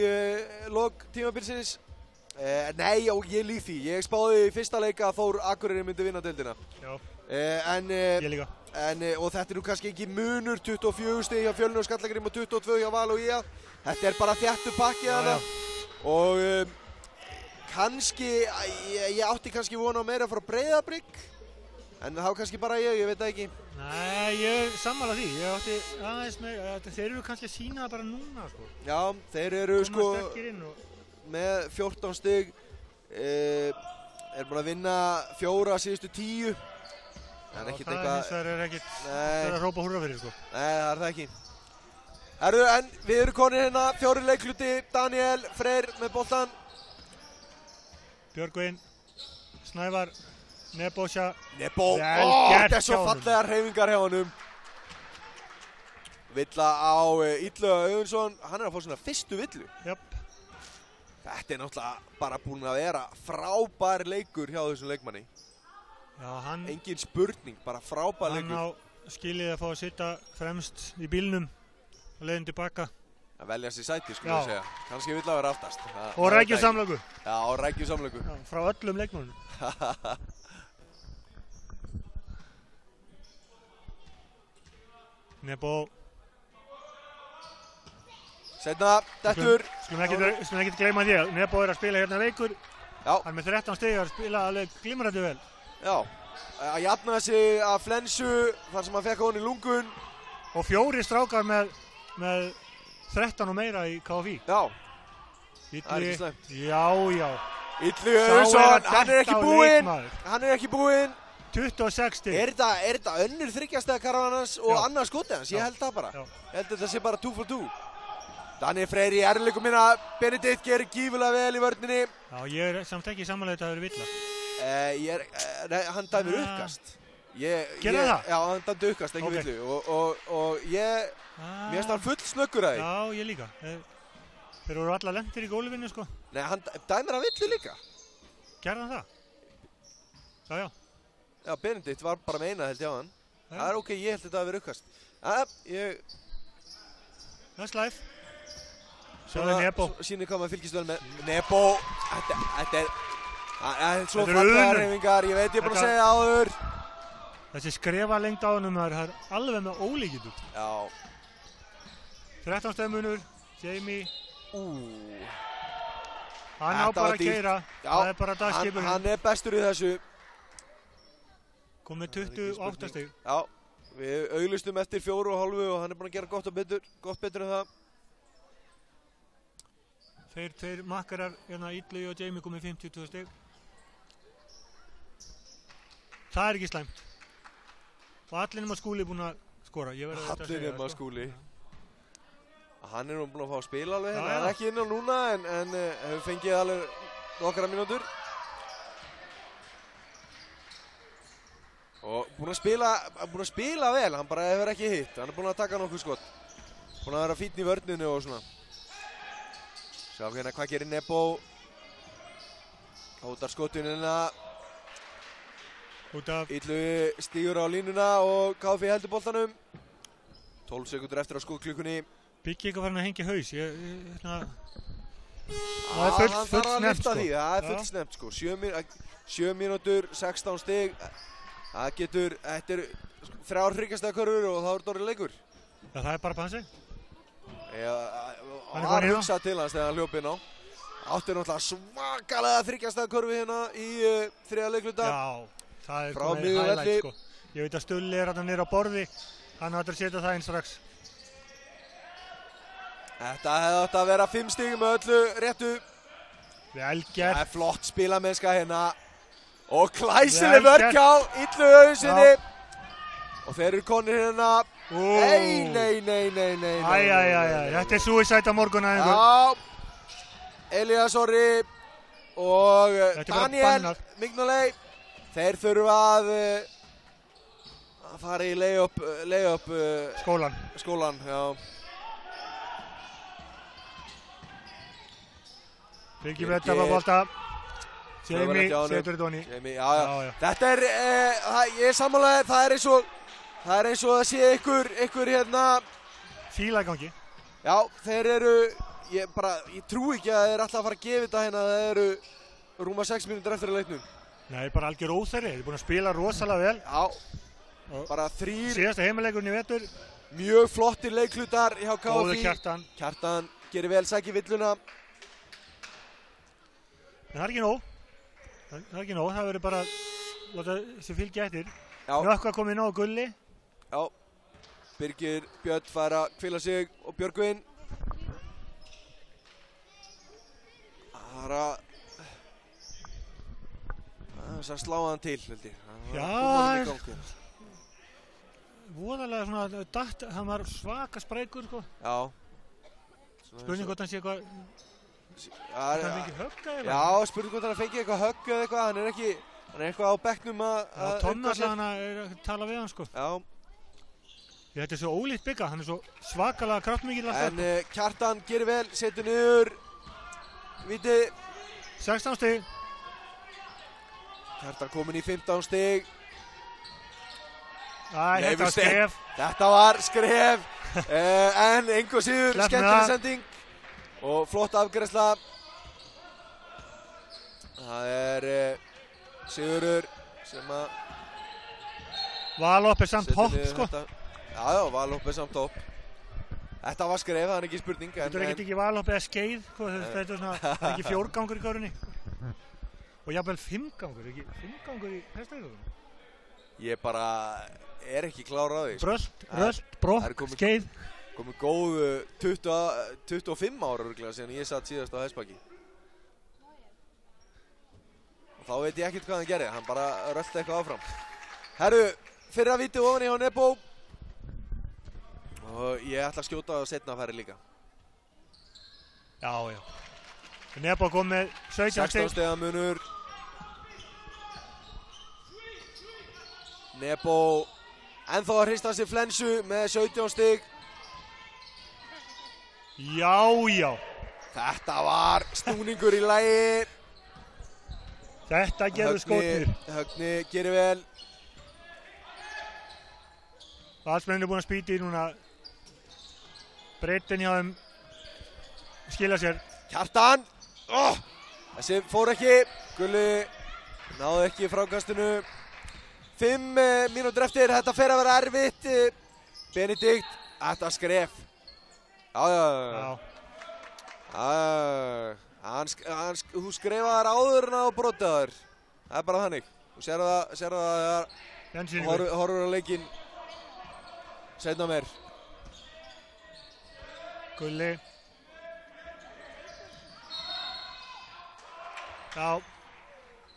lok tímabilsins. Nei, ég lík því. Ég spáði í fyrsta leik að Þór Akureyri myndi vinna deildina. Já, ég líka. Og þetta er nú kannski ekki munur, 24 stig hjá Fjölni og Skallagrím og 22 hjá Val og IA. Þetta er bara þéttu pakki þarna. Og kannski, ég átti kannski vona á meira frá Breiðablik. En þá kannski bara ég veit það ekki. Nei, ég er sammála því. Ég átti aðeins með, þeir eru kannski að sína það bara núna, sko. Já, þeir eru sko Koma sterkir inn og... með 14 stig, er búin að vinna 4 síðustu 10. En ekkert eitthvað... Það hins vegar er ekkert, það er að hrópa húrra fyrir, sko. Nei, það er það ekki. Herru, en við erum konir hérna, 4 leikluti, Daniel Freyr með boltan. Björgvin, Snævar, Nebosja. Nebo, gert þetta er svo hjá honum. fallegar hreyfingar hjá honum. Villa á Illuga Auðunsson, hann er að fá svona fyrstu villu. Jöp. Þetta er náttúrulega bara búin að vera frábær leikur hjá þessum leikmanni. Já, hann Engin spurning, bara frábær leikur. á skilið að fá að sitja fremst í bílnum og leiðin tilbaka. Að velja sér sæti, skulle Já. ég segja. Kannski vill að vera aftast. Og rækjusamlöku. Já, og rækjusamlöku. Já, frá öllum leikmönnum. Nebo. Setna, dettur. Skulum ekkert gleyma því að Nebo er að spila hérna veikur. Já. Hann er með 13 stig að spila alveg glimrandi vel. Já, að jafna sig að flensu þar sem hann fekk honi lungun. Og 4 strákar með 13 og meira í KFÍ. Já, Illi, það er ekki slæmt. já. Illu Sá er Auðunsson, að hann er ekki detta á búinn. leikmaður. Hann er ekki búinn. 26 stig. Er þetta önnur þryggjastega karavanans og Já. annað skotið hans? Ég Já. held það bara. Já. Ég held þetta sé bara 2 for 2. Daniel Freyr í erleikum minna. Benedikt gerir gífulega vel í vörninni. Já, ég er samt ekki samanlega þetta að vera villa. Nei, hann dæmir Ah. uppkast. Gerði það? Já, hann dæmdi uppkast, ekki Ok. villu. Og mér finnst hann full snöggur að því. Já, ég líka. Þeir voru alla lentir í gólfinu, sko. Nei, hann dæmir að villu líka. Gerði hann það? Já. Já, Benedikt var bara með eina held ég á hann. Já. Það er ok, ég held þetta að vera uppkast. That's life. Sjáðu Nebo. Sýnir hvað maður fylgist vel með. Nebo, þetta er svo Þetta er fallega unun. hreyfingar, ég veit ég er búin að Þetta- segja áður. Þessi skrefa lengd á honum, það er alveg með ólíkindum. Já. 13 stöðmunur, Jamie, hann Þetta á bara var að dýrt. keyra. Já, Það er bara dagskipurinn. hann er bestur í þessu. Kom með 28 stig. Já, við auglustum eftir 4,5 og hann er búin að gera gott betur en það. Þeir tveir makkarar, hérna Illu og Jamie kom með 52 stig. Það er ekki slæmt. Og allir nema Skúli búinn að skora. Ég verð auðvitað að Allir segja nema það, sko. Skúli. Hann er nú búin að fá að spila alveg, Já, hann já. er ekki inn á núna en hefur fengið alveg nokkra mínútur. Og búin að spila vel, hann bara hefur ekki hitt, hann er búin að taka nokkuð skott. Búin að vera fínn í vörninu og svona. Sjá hérna hvað gerir Nebo. Hótar skotunina, Út af, Illu stígur á línuna og KFÍ heldur boltanum. 12 sekundur eftir á skotklukkunni. Byggi ekki að fara að hengja haus. Það Það er full þarf að snemmt, lyfta sko. því, það er Já. full snemmt sko. 7 mínútur, 16 stig. Þetta er 3 hryggjastaða körfur og þá er þetta orðið leikur. Já, það er bara pansi. Hann er var búinn í það. hugsað til hans þegar hann hljóp inn á. Átti náttúrulega svakalega þryggjastaða körfu hérna í 3. leikluta. Já, það er Frá komið miðju highlight, velli. sko. Ég veit að Stulli er hérna niður á borði. Hann ætlar að setja það inn strax. Þetta hefði átt að vera 5 stig með öllu réttu. Vel Það gert. er flott spilamennska hérna. Og klæsileg Vel vörk gert. á Illu Auðunsinni. Og þeir eru konir hérna. Ó. Nei. Æ, þetta er suicide á morgun aðeins. Já, Elias Orri og Þetta er bara Daniel bannað. Mignolei. Þeir þurfa að fara í lay-up Skólan. já. Byggi með þetta bolta. Jamie Þau var ekki á honum. setur þetta honni. Jamie, Já. Þetta er, ég er sammálaðið, það er eins og það sé ykkur hérna. Fíla í gangi. Já, þeir eru, ég trú ekki að þeir er alltaf að fara að gefa þetta hérna, það eru rúma 6 mínútur eftir að leiknum. Nei, bara algjör óþæri. Þeir eru búin að spila rosalega vel. Já, bara 3 Síðasta heimileikurinn í vetur. mjög flottir leiklutar hjá Góður KFÍ. Kjartan. Kjartan gerir vel, sækir villuna. En það er ekki nóg. Það verður bara að láta þessi fylgja eftir. Já. Nökkva komið inn á Gulli. Já. Birgir Björn fær að hvíla sig og Björgvin. Það er að slá hann til, held ég. Já, voðalega svona datt, hann var svaka sprækur, sko. Já. Spurning hvort hann sé eitthvað, hann fengi högg eða? Já, spurning hvort hann fengi eitthvað högg eða eitthvað, hann er eitthvað á bekknum að... Já, Thomas hann er að tala við hann, sko. Já. Þetta er svo ólíkt Bigga, hann er svo svakalega kraftmikill alltaf. En Kjartan gerir vel, setur niður, víti. 16 stig. Kjartan komin í 15 stig. Þetta var skref. Þetta var skref, en engu síður skemmtileg sending og flott afgreiðsla. Það er Sigurður sem að... Valhopp er samt hopp, sko. Já, Valhopp er samt hopp. Þetta var skref, það er ekki spurning. Þetta er ekki Valhopp eða skeið, þetta er svona, ekki 4-gangur í körunni. Og jafnvel 5-gangur, ekki 5-gangur í hestaíþróttum. Ég bara er ekki klár á því. Brölt, brokk, skeið. Komið góð 25 ára örugglega síðan ég satt síðast á hestbaki. Og þá veit ég ekkert hvað hann gerði, hann bara rölti eitthvað áfram. Herru, fyrra víti ofan í á Nebo. Og ég ætla að skjóta á seinna færi líka. Já. Nebo kom með 17 stig. 16 stiga munur. Nebo ennþá að hrista sig flensu með 17 stig. Já. Þetta var snúningur í lagi. Þetta gerðu skotnir. Högni gerir vel. Valsmenn er búin að spýta í núna. Breiddin hjá þeim skila sér. Kjartan. Þessi fór ekki. Gulli náði ekki frákastinu. 5 mínútur eftir. Þetta fer að vera erfitt. Benedikt. Þetta skref. Já. Þú skrifaðar áður en á brotaðar. Það er bara þannig. Þú sér það horfur á leikinn seinna meir. Gulli. Já.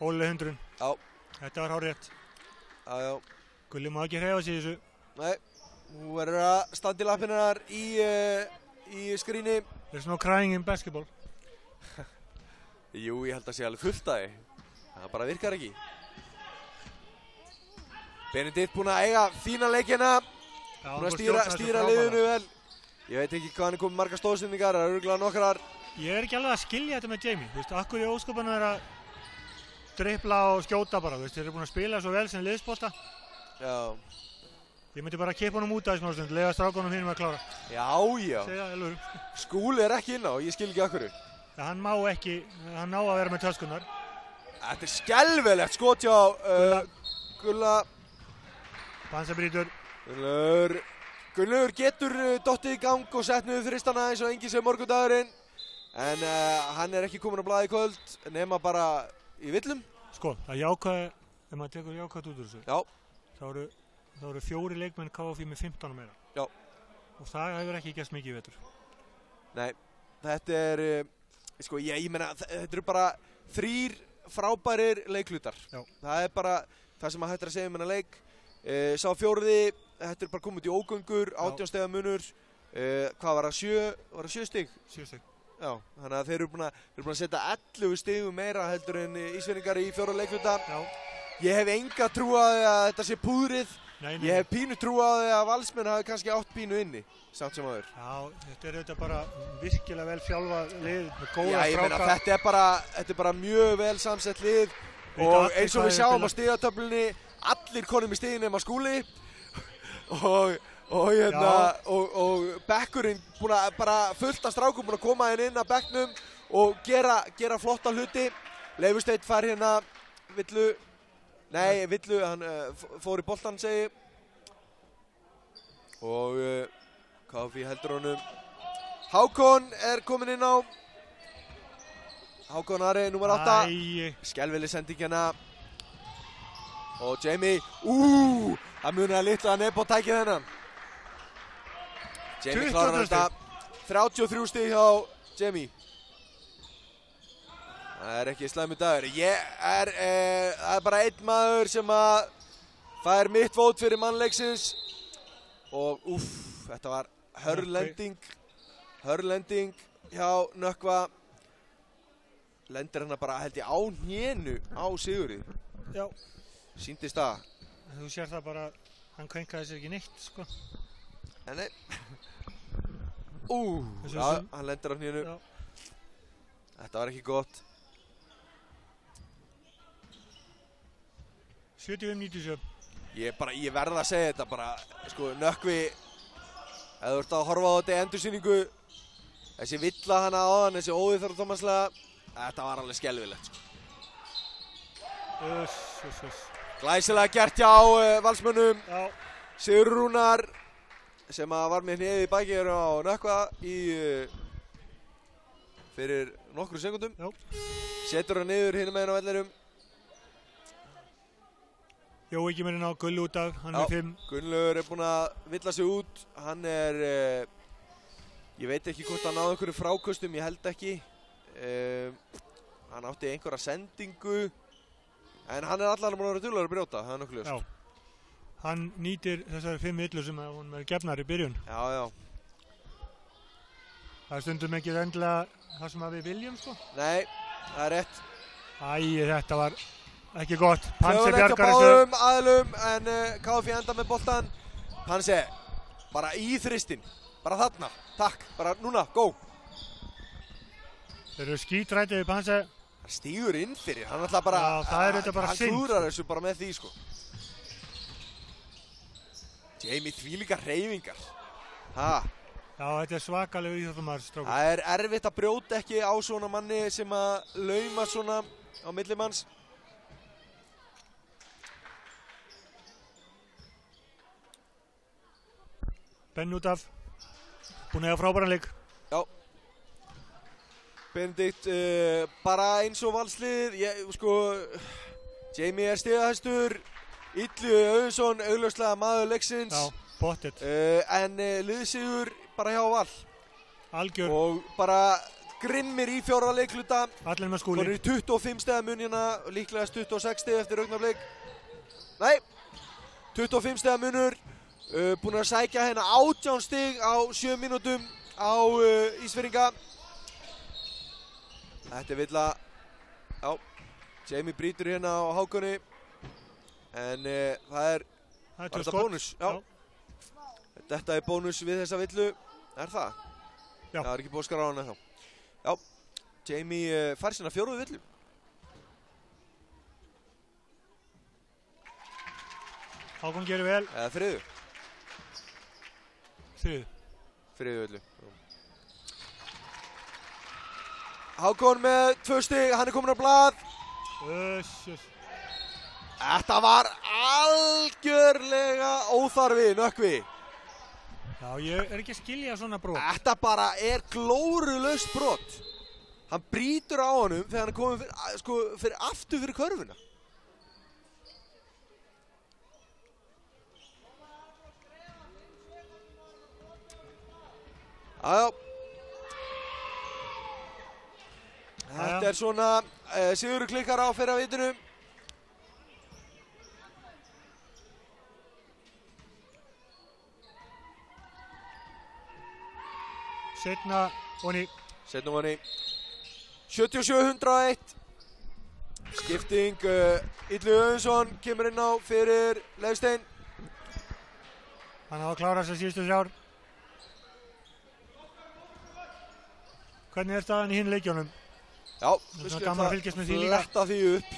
Óli 100. Já. Þetta var hárrétt. Já. Gulli má ekki hreyfa sig í þessu. Nei. Þú verður að standa í lappirnar í skríni. There's no crying in basketball. Jú, ég held að sé alveg fullt af því. Það bara virkar ekki. Benedikt búinn að eiga fína leikina. Búinn að stýra liðinu vel. Ég veit ekki hvað hann er komið margar stóðsendingar, það eru örugglega nokkrar. Ég er ekki alveg að skilja þetta með Jamie. Þú veist, akkur í ósköpunum er að dribbla og skjóta bara, þú veist, þeir eru búin að spila svo vel sem liðsbolta. Já. Ég myndi bara að kippa honum út af þessum ástund, leiða strákunum hinum að klára. Já. Segja, elur. Skúli er ekki inn á, ég skil ekki af hverju. Ja, hann má ekki, hann ná að vera með töskunnar. Þetta er skelfilegt skot hjá Gulla. Pansabrýtur. Gunnlaugur getur dottið í gang og sett niður þristana eins og enginn sem morgundagurinn. En hann er ekki komin á blaði í kvöld, nema bara í villum. Sko, það jákvæði, ef maður tekur jákvæðt út úr þessu. Já. þá eru 4 leikmenn KFÍ með 15 og meira. Já. Og það hefur ekki gæst mikið í vetur. Nei, þetta er, sko, ég meina, þetta eru bara 3 frábærir leiklutar. Já. Það er bara það sem hægt er að segja um hennar leik. Sá 4. Þetta er bara komið út í ógöngur, 18 stiga munur. Hvað var það, 7 stig? 7 stig. Já, þannig að þeir eru búin að setja 11 stigum meira heldur en Ísfirðingar í 4 leikluta. Já. Ég hef enga trú á því að þetta sé púðrið. Nei. Ég hef pínu trú á því að Valsmenn hafi kannski átt pínu inni, samt sem áður. Já, þetta er auðvitað bara virkilega vel þjálfað lið með góða stráka. Já, ég meina, þetta er bara mjög vel samsett lið og eins og við sjáum á stigatöflunni, allir konum í stigin nema Skúli og bekkurinn bara fullt af strákum búin að koma inn að bekknum og gera flotta hluti. Leifur Steinn fær hérna Villu, hann fór í boltan segi og KFÍ heldur honum. Hákon er komin inn á. Hákon Ari, númer 8. Skelvileg sending hérna. Og Jamie, það munar litla að Nebo tæki þennan. Jamie klárar þetta. 33 stig hjá Jamie. Það er ekki slæmur dagur. Það er bara einn maður sem að fær mitt vót fyrir mannleiksins. Og þetta var hörlending hjá Nökkva. Lendir hann bara held ég á hnénu á Sigurði. Já. Sýndist það. Þú sér það bara, hann kvenkaði sér ekki neitt, sko. Nei. Já, hann lendir á hnénu. Já. Þetta var ekki gott. 75-97. Ég verð að segja þetta bara, sko, Nökkvi, ef þú ert að horfa á þetta í endursýningu, þessi villa hana áðan, þessi óviðþarfdómslega, þetta var alveg skelfilegt, sko. Glæsilega gert hjá Valsmönnum. Já. Sigur Rúnar, sem var með hnéð í bakið á Nökkva fyrir nokkrum sekúndum. Já. Setur hann niður hinum meginn á vellinum. Jói ekki með inn á Gull út af, hann er 5. Gunnlaugur er búinn að villa sig út. Hann er, ég veit ekki hvort hann náði einhverju fráköstum, ég held ekki. Hann átti einhverja sendingu, en hann er allavega búinn að vera duglegur að brjóta, það er nokkuð ljóst. Já. Hann nýtir þessari 5 villur sem hann er gefnar í byrjun. Já. Það er stundum ekki endilega það sem við viljum, sko. Nei, það er rétt. Þetta var ekki gott. Panse bjargar þessu. Báðum aðlum, en KFÍ enda með boltan. Panse, bara í þristinn. Bara þarna, takk, bara núna, go. Þeir eru skítrættið við Panse. Hann stígur inn fyrir, hann ætla bara, það er þetta bara synd. Hann klúrar þessu bara með því, sko. Jamie, þvílíkar hreyfingar. Já, þetta er svakalega íþróttamaður, strákur. Það er erfitt að brjóta ekki á svona manni sem að lauma svona á millimanns. Benn út af, búinn að eiga frábæran leik. Já. Benedikt, bara eins og valslið, Jamie er stigahæstur, Illu Auðunsson, augljóslega maður leiksins. Já, pottet. En liðsigur bara hjá Val. Algjör. Og bara grimmir í 4. leikluta. Allir með Skúli. Konur í 25 stiga munina, líklegast 26 stiga eftir augnablik. Nei, 25 stiga munur. Búin að sækja hérna 18 stig á 7 mínútum á Ísfirðinga. Þetta er villa. Já, Jamie brýtur hérna á Hákoni. En það er þetta bónus. Já. Þetta er bónus við þessa villu. Er það? Já. Það er ekki búið að skara á hann ennþá. Já, Jamie fær sína 4. villu. Hákon gerir vel. Eða 3. 3. villu. Hákon með 2 stig, hann er komin á blað. Þetta var algjörlega óþarfi, Nökkvi. Já, ég er ekki að skilja svona brot. Þetta bara er glórulaust brot. Hann brýtur á honum þegar hann er komin fyrir aftur fyrir körfuna. Jájá. Þetta er svona, Sigurður klikkar á fyrra vitinu. Setna Oni. 77-101. Skipting, Illu Auðunsson kemur inn á fyrir Leifstein. Hann á að klára þessar síðustu 3. Hvernig er staðan í hinn leikjónum? Já, við skulum fletta því upp.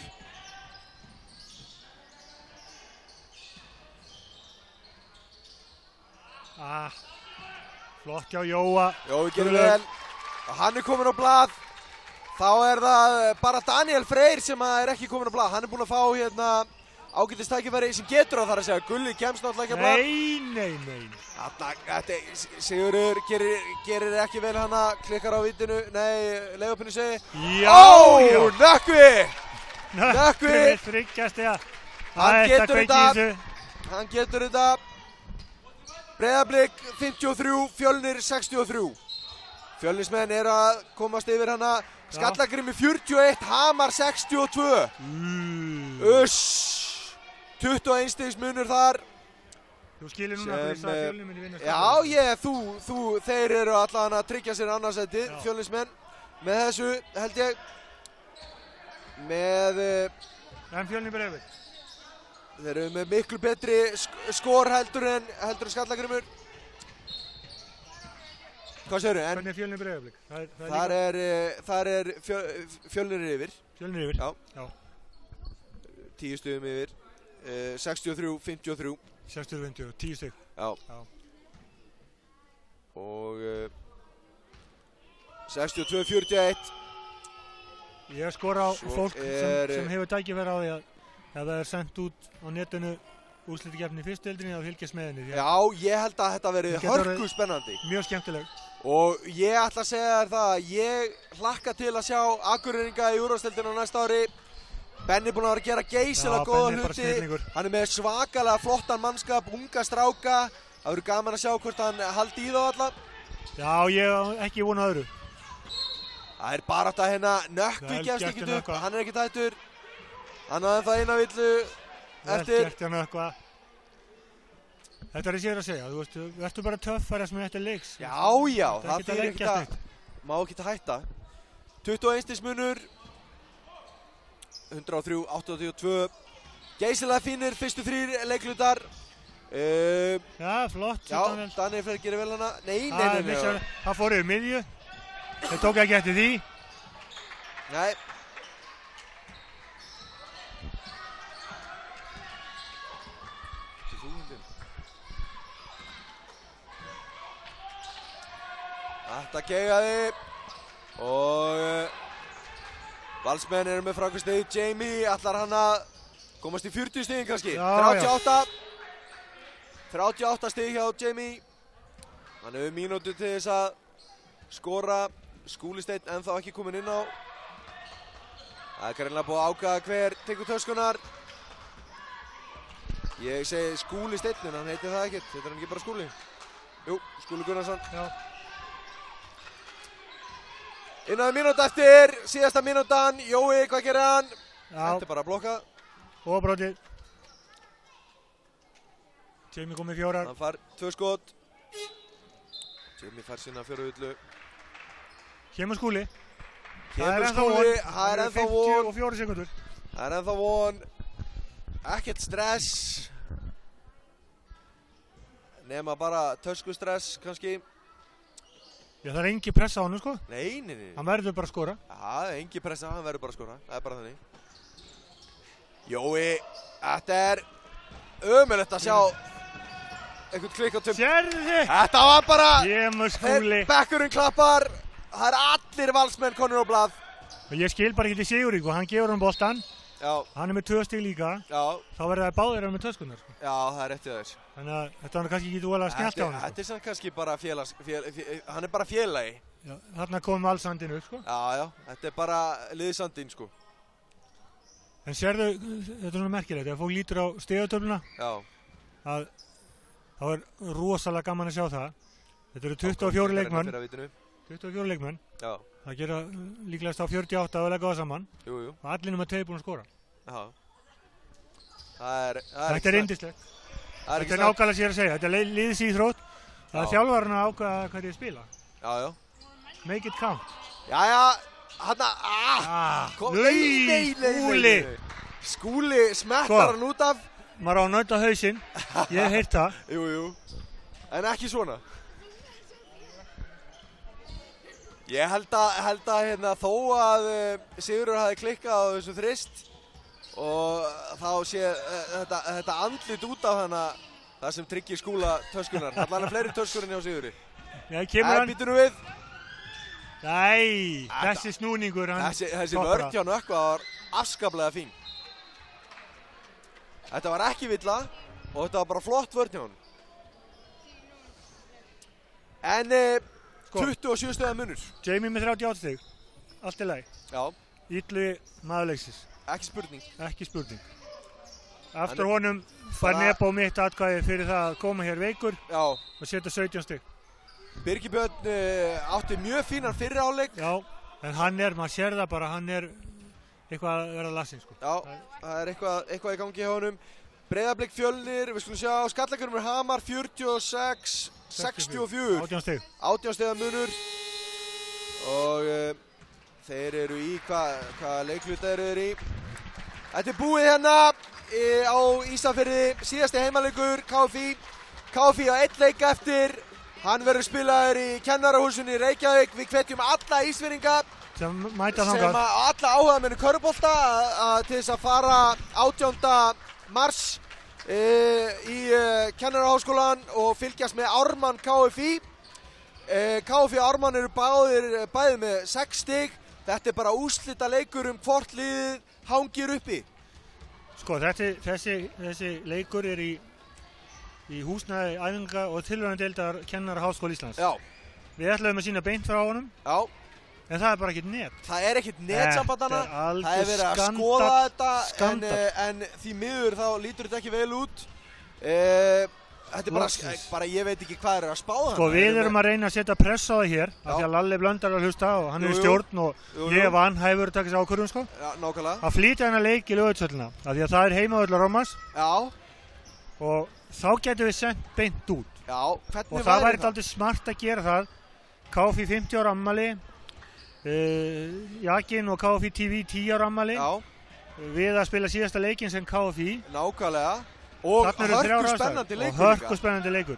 Flott hjá Jóa. Jói gerir vel. Hann er komin á blað. Þá er það bara Daniel Freyr sem er ekki komin á blað. Hann er búinn að fá hérna ágætis tækifæri sem getur það þar að segja. Gulli kemst náttúrulega ekki á blað. Nei. Þetta Sigurður gerir ekki vel hana, klikkar á vitinu. Nei, Leifupinni segi. Já! Nökkvi! Nökkvi! 3 stiga. Hann Þetta getur kveikir í þetta. þessu. Hann getur þetta. Breiðablik 53, Fjölnir 63. Fjölnismenn eru að komast yfir hana. Skallagrími 41, Hamar 62. Uss. 21 stigs munur þar. Þú skilir núna fyrir þess að Fjölnir muni vinna. Já, þeir eru allan að tryggja sér annarsætið, Fjölnismenn. Með þessu held ég. En Fjölnir Breiðablik. Þeir eru með miklu betri skor heldur en Skallagrímur. Hvað segirðu? Hvernig er Fjölnir Breiðablik? Þar er Fjölnir yfir. Fjölnir yfir? Já. 10 stigum yfir. 63, 53. 60-50, 10 stig. Já. Og 62, 41. Ég skora á fólk sem hefur tækifæri á því að ef það er sendt út á netinu úrslitakeppni í fyrstu deildinni að fylgjast með henni. Já, ég held að þetta verið hörku spennandi. Mjög skemmtileg. Og ég ætla að segja þér það að ég hlakka til að sjá Akureyringa í úrvalsdeildinni á næsta ári. Benni er búinn að vera að gera geysilega góða hluti. Hann er með svakalega flottan mannskap, unga stráka. Það verður gaman að sjá hvort hann haldi í þá alla. Já, ég hef ekki vonað öðru. Það er bara þetta hérna, Nökkvi gefst ekkert upp, hann er ekkert hættur. Hann hafði það eina villu eftir. Vel gert hjá Nökkva. Þetta er ég að segja, þú veist, verður bara töffara sem þetta leiks. Já, það fyrir ekkert að, má ekkert að hætta. 21 stigs munur. 103, 82. Geysilega fínir fyrstu 3 leiklutar. Já, flott. Já, Daniel Freyr gerir vel hana. Nei. Það fór yfir miðju. Þeir tók ekki eftir því. Nei. Þetta keigaði og Valsmenn eru með frákvæmstegi. Jamie ætlar hann að komast í 40 stigin kannski. 38 stig hjá Jamie. Hann hefur mínútu til þess að skora. Skúli Steinn ennþá ekki komin inn á. Það er greinilega búið að ákveða hver tekur töskunar. Ég segi Skúli Steinn en hann heitir það ekkert. Heitir hann ekki bara Skúli? Jú, Skúli Gunnarsson. Já. Innan mínúta eftir, síðasta mínútan. Jói, hvað gerir hann? Já. Þetta er bara að blokka. Og brotið. Jamie kom með 4. Hann fær 2 skot. Jamie fær sína 4 villu. Kemur Skúli. Kemur Skúli, það er ennþá von. 54 sekundur. Það er ennþá von. Ekkert stress. Nema bara töskustress kannski. Já, það er engi pressa á hann, sko. Nei. Hann verður bara að skora. Já, engi pressa, hann verður bara að skora. Það er bara þannig. Jói, þetta er ömurlegt að sjá einhvern klikk á töm. Sérðu þig? Þetta var bara... Kemur Skúli. Bekkurinn klappar. Það er allir Valsmenn konur á blað. Ég skil bara ekki til Sigurík og hann gefur hann boltan. Já. Hann er með 2 stig líka. Já. Þá verður það báðir með töskunar. Sko. Já, það er réttið þess. Þannig að þetta var kannski ekki dúalega snjált á hann. Þetta er samt kannski bara hann er bara félagi. Já, þarna kom Valsandinn upp, sko. Já, þetta er bara liðsandinn, sko. En sérðu, þetta er svona merkilegt, ef fólk lítur á stigatöfluna, að þá er rosalega gaman að sjá það. Þetta eru 24 leikmenn. 24 leikmenn. Já. Það gera líklegast á 48 að leggja það saman. Jú. Og allir nema 2 búin að skora. Já. Þetta er yndislegt. Þetta er nákvæmlega sér að segja. Þetta er liðsíþrótt. Það er þjálfarinn að ákveða hvað þið spila. Já. Make it count. Jæja, hanna, Skúli. Skúli smettar hann út af. Maður á að nauta hausinn. Ég hef heyrt það. Jú. En ekki svona. Ég held að hérna, þó að Sigurður hafi klikkað á þessu þrist og þá sé þetta andlit út af hana það sem tryggir Skúla töskunar. Það er fleiri töskur en hjá Sigurði. Já, kemur hann. Býtum við. Nei, þessi snúningur. Þessi vörn hjá Nökkva var afskaplega fín. Þetta var ekki villa og þetta var bara flott vörn hjá hann. En 27 stöða munur. Jamie með 38 stig. Allt í lagi. Já. Illu maðurleiksis. Ekki spurning. Ekki spurning. Aftur honum fær Nebo mitt atkvæði fyrir það að koma hér veikur Já, og setja 17 stig. Birgir Björn átti mjög fínan fyrri hálfleik. Já, en maður sér það bara, hann er eitthvað að vera lasinn, sko. Já, það er eitthvað í gangi hjá honum. Breiðablik Fjölnir, við skulum sjá skallakurum Hamar 46-64. 18 stig. 18 stiga munur. Og þeir eru í, hvað leikluta eru þeir í? Þetta er búið hérna á Ísafirði, síðasti heimaleikur KFÍ. KFÍ á 1 leik eftir. Hann verður spilaður í Kennarahúsinu í Reykjavík. Við hvetjum alla Ísfirðinga sem mæta sem þangað. alla áhugamenn í körfubolta til þess að fara 18. mars í Kennaraháskólann og fylgjast með Ármann KFÍ. KFÍ og Ármann eru bæði með 6 stig. Þetta er bara úrslita leikur hvort liðið hangir uppi. Sko, þessi leikur er í húsnæði æfinga og tilraunadeildar Kennaraháskóla Íslands. Já. Við ætlaðum að sýna beint frá honum. Já. En það er bara ekkert net. Það er ekkert netsambandana. Þetta það er verið að skoða þetta en því miður þá lítur þetta ekki vel út. Þetta er bara ég veit ekki hvað er að spá þarna. Sko við erum að reyna að setja press á það hér af því að Lalli Blöndal er að hlusta og hann er í stjórn og ég er vanhæfur að taka þessi ákvörðun, sko. Já, nákvæmlega. Að flytja hennar leik í Laugardalshöllina af því að það er heimavöllur Rómans. Já. Og þá getum við sendt beint út. Já, hvernig og það væri dálítið smart að gera það. KFÍ 50 ára afmæli, Jakinn og KFÍ TV 10 ára afmæli. Já. Við að spila síðasta leikinn sem KFÍ. Nákvæmlega. Og hörku spennandi leikur.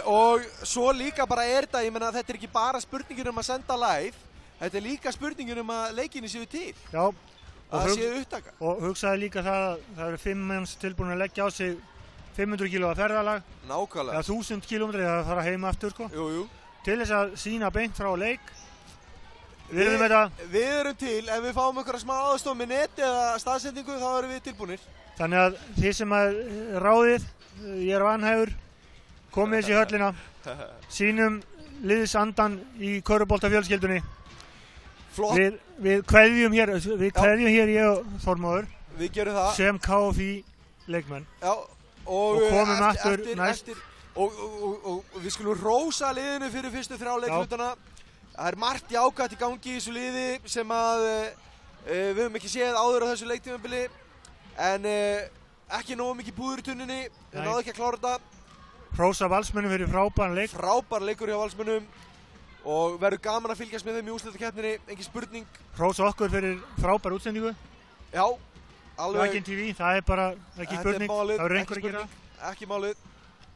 Og svo líka bara þetta, ég menna þetta er ekki bara spurningin að senda live, þetta er líka spurningin að leikinni séu til. Já. Að séu upptaka. Og hugsaði líka það eru 5 manns tilbúin að leggja á sig 500 km ferðalag. Nákvæmlega. Eða 1000 km að fara heima aftur, sko. Jú. Til þess að sína beint frá leik. Við erum til, ef við fáum einhverja smá aðstoð með net eða staðsendingu þá erum við tilbúinir. Þannig að þið sem að ráðið, ég er vanhæfur, komið þessi í höllina, sínum liðsandan í körfuboltafjölskyldunni. Flott. Við kveðjum hér ég og Þormóður. Við gerum það. Sem KFÍ leikmenn. Já. Og komum aftur næst. Og við skulum rósa liðinu fyrir fyrstu 3 leikhlutana. Það er margt jákvætt í gangi í þessu liði sem að við höfum ekki séð áður á þessu leiktímabili. En ekki nógu mikið púður í tunninni, við náðum ekki að klára þetta. Hrósa Valsmönnum fyrir frábæran leik. Frábær leikur hjá Valsmönnum og verður gaman að fylgjast með þeim í úrslitakeppninni, engin spurning. Hrósa okkur fyrir frábær útsendingu. Já, alveg. Jakinn TV, það er bara ekki spurning, það verður einhver að gera. Ekki málið.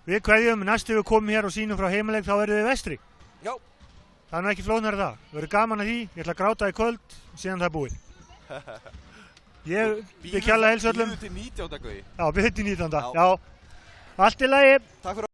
Við kveðjum, næstu við komum hér og sýnum frá heimaleik, þá verðum við vestri. Já. Það er nú ekki flóknara það. Það verður gaman að því, ég ætla að gráta í kvöld, síðan það er búið. Ég byrð kjalla heilsu öllum. Bíðu til 19. Já, bíðu til 19. Já, allt í lagi. Takk fyrir.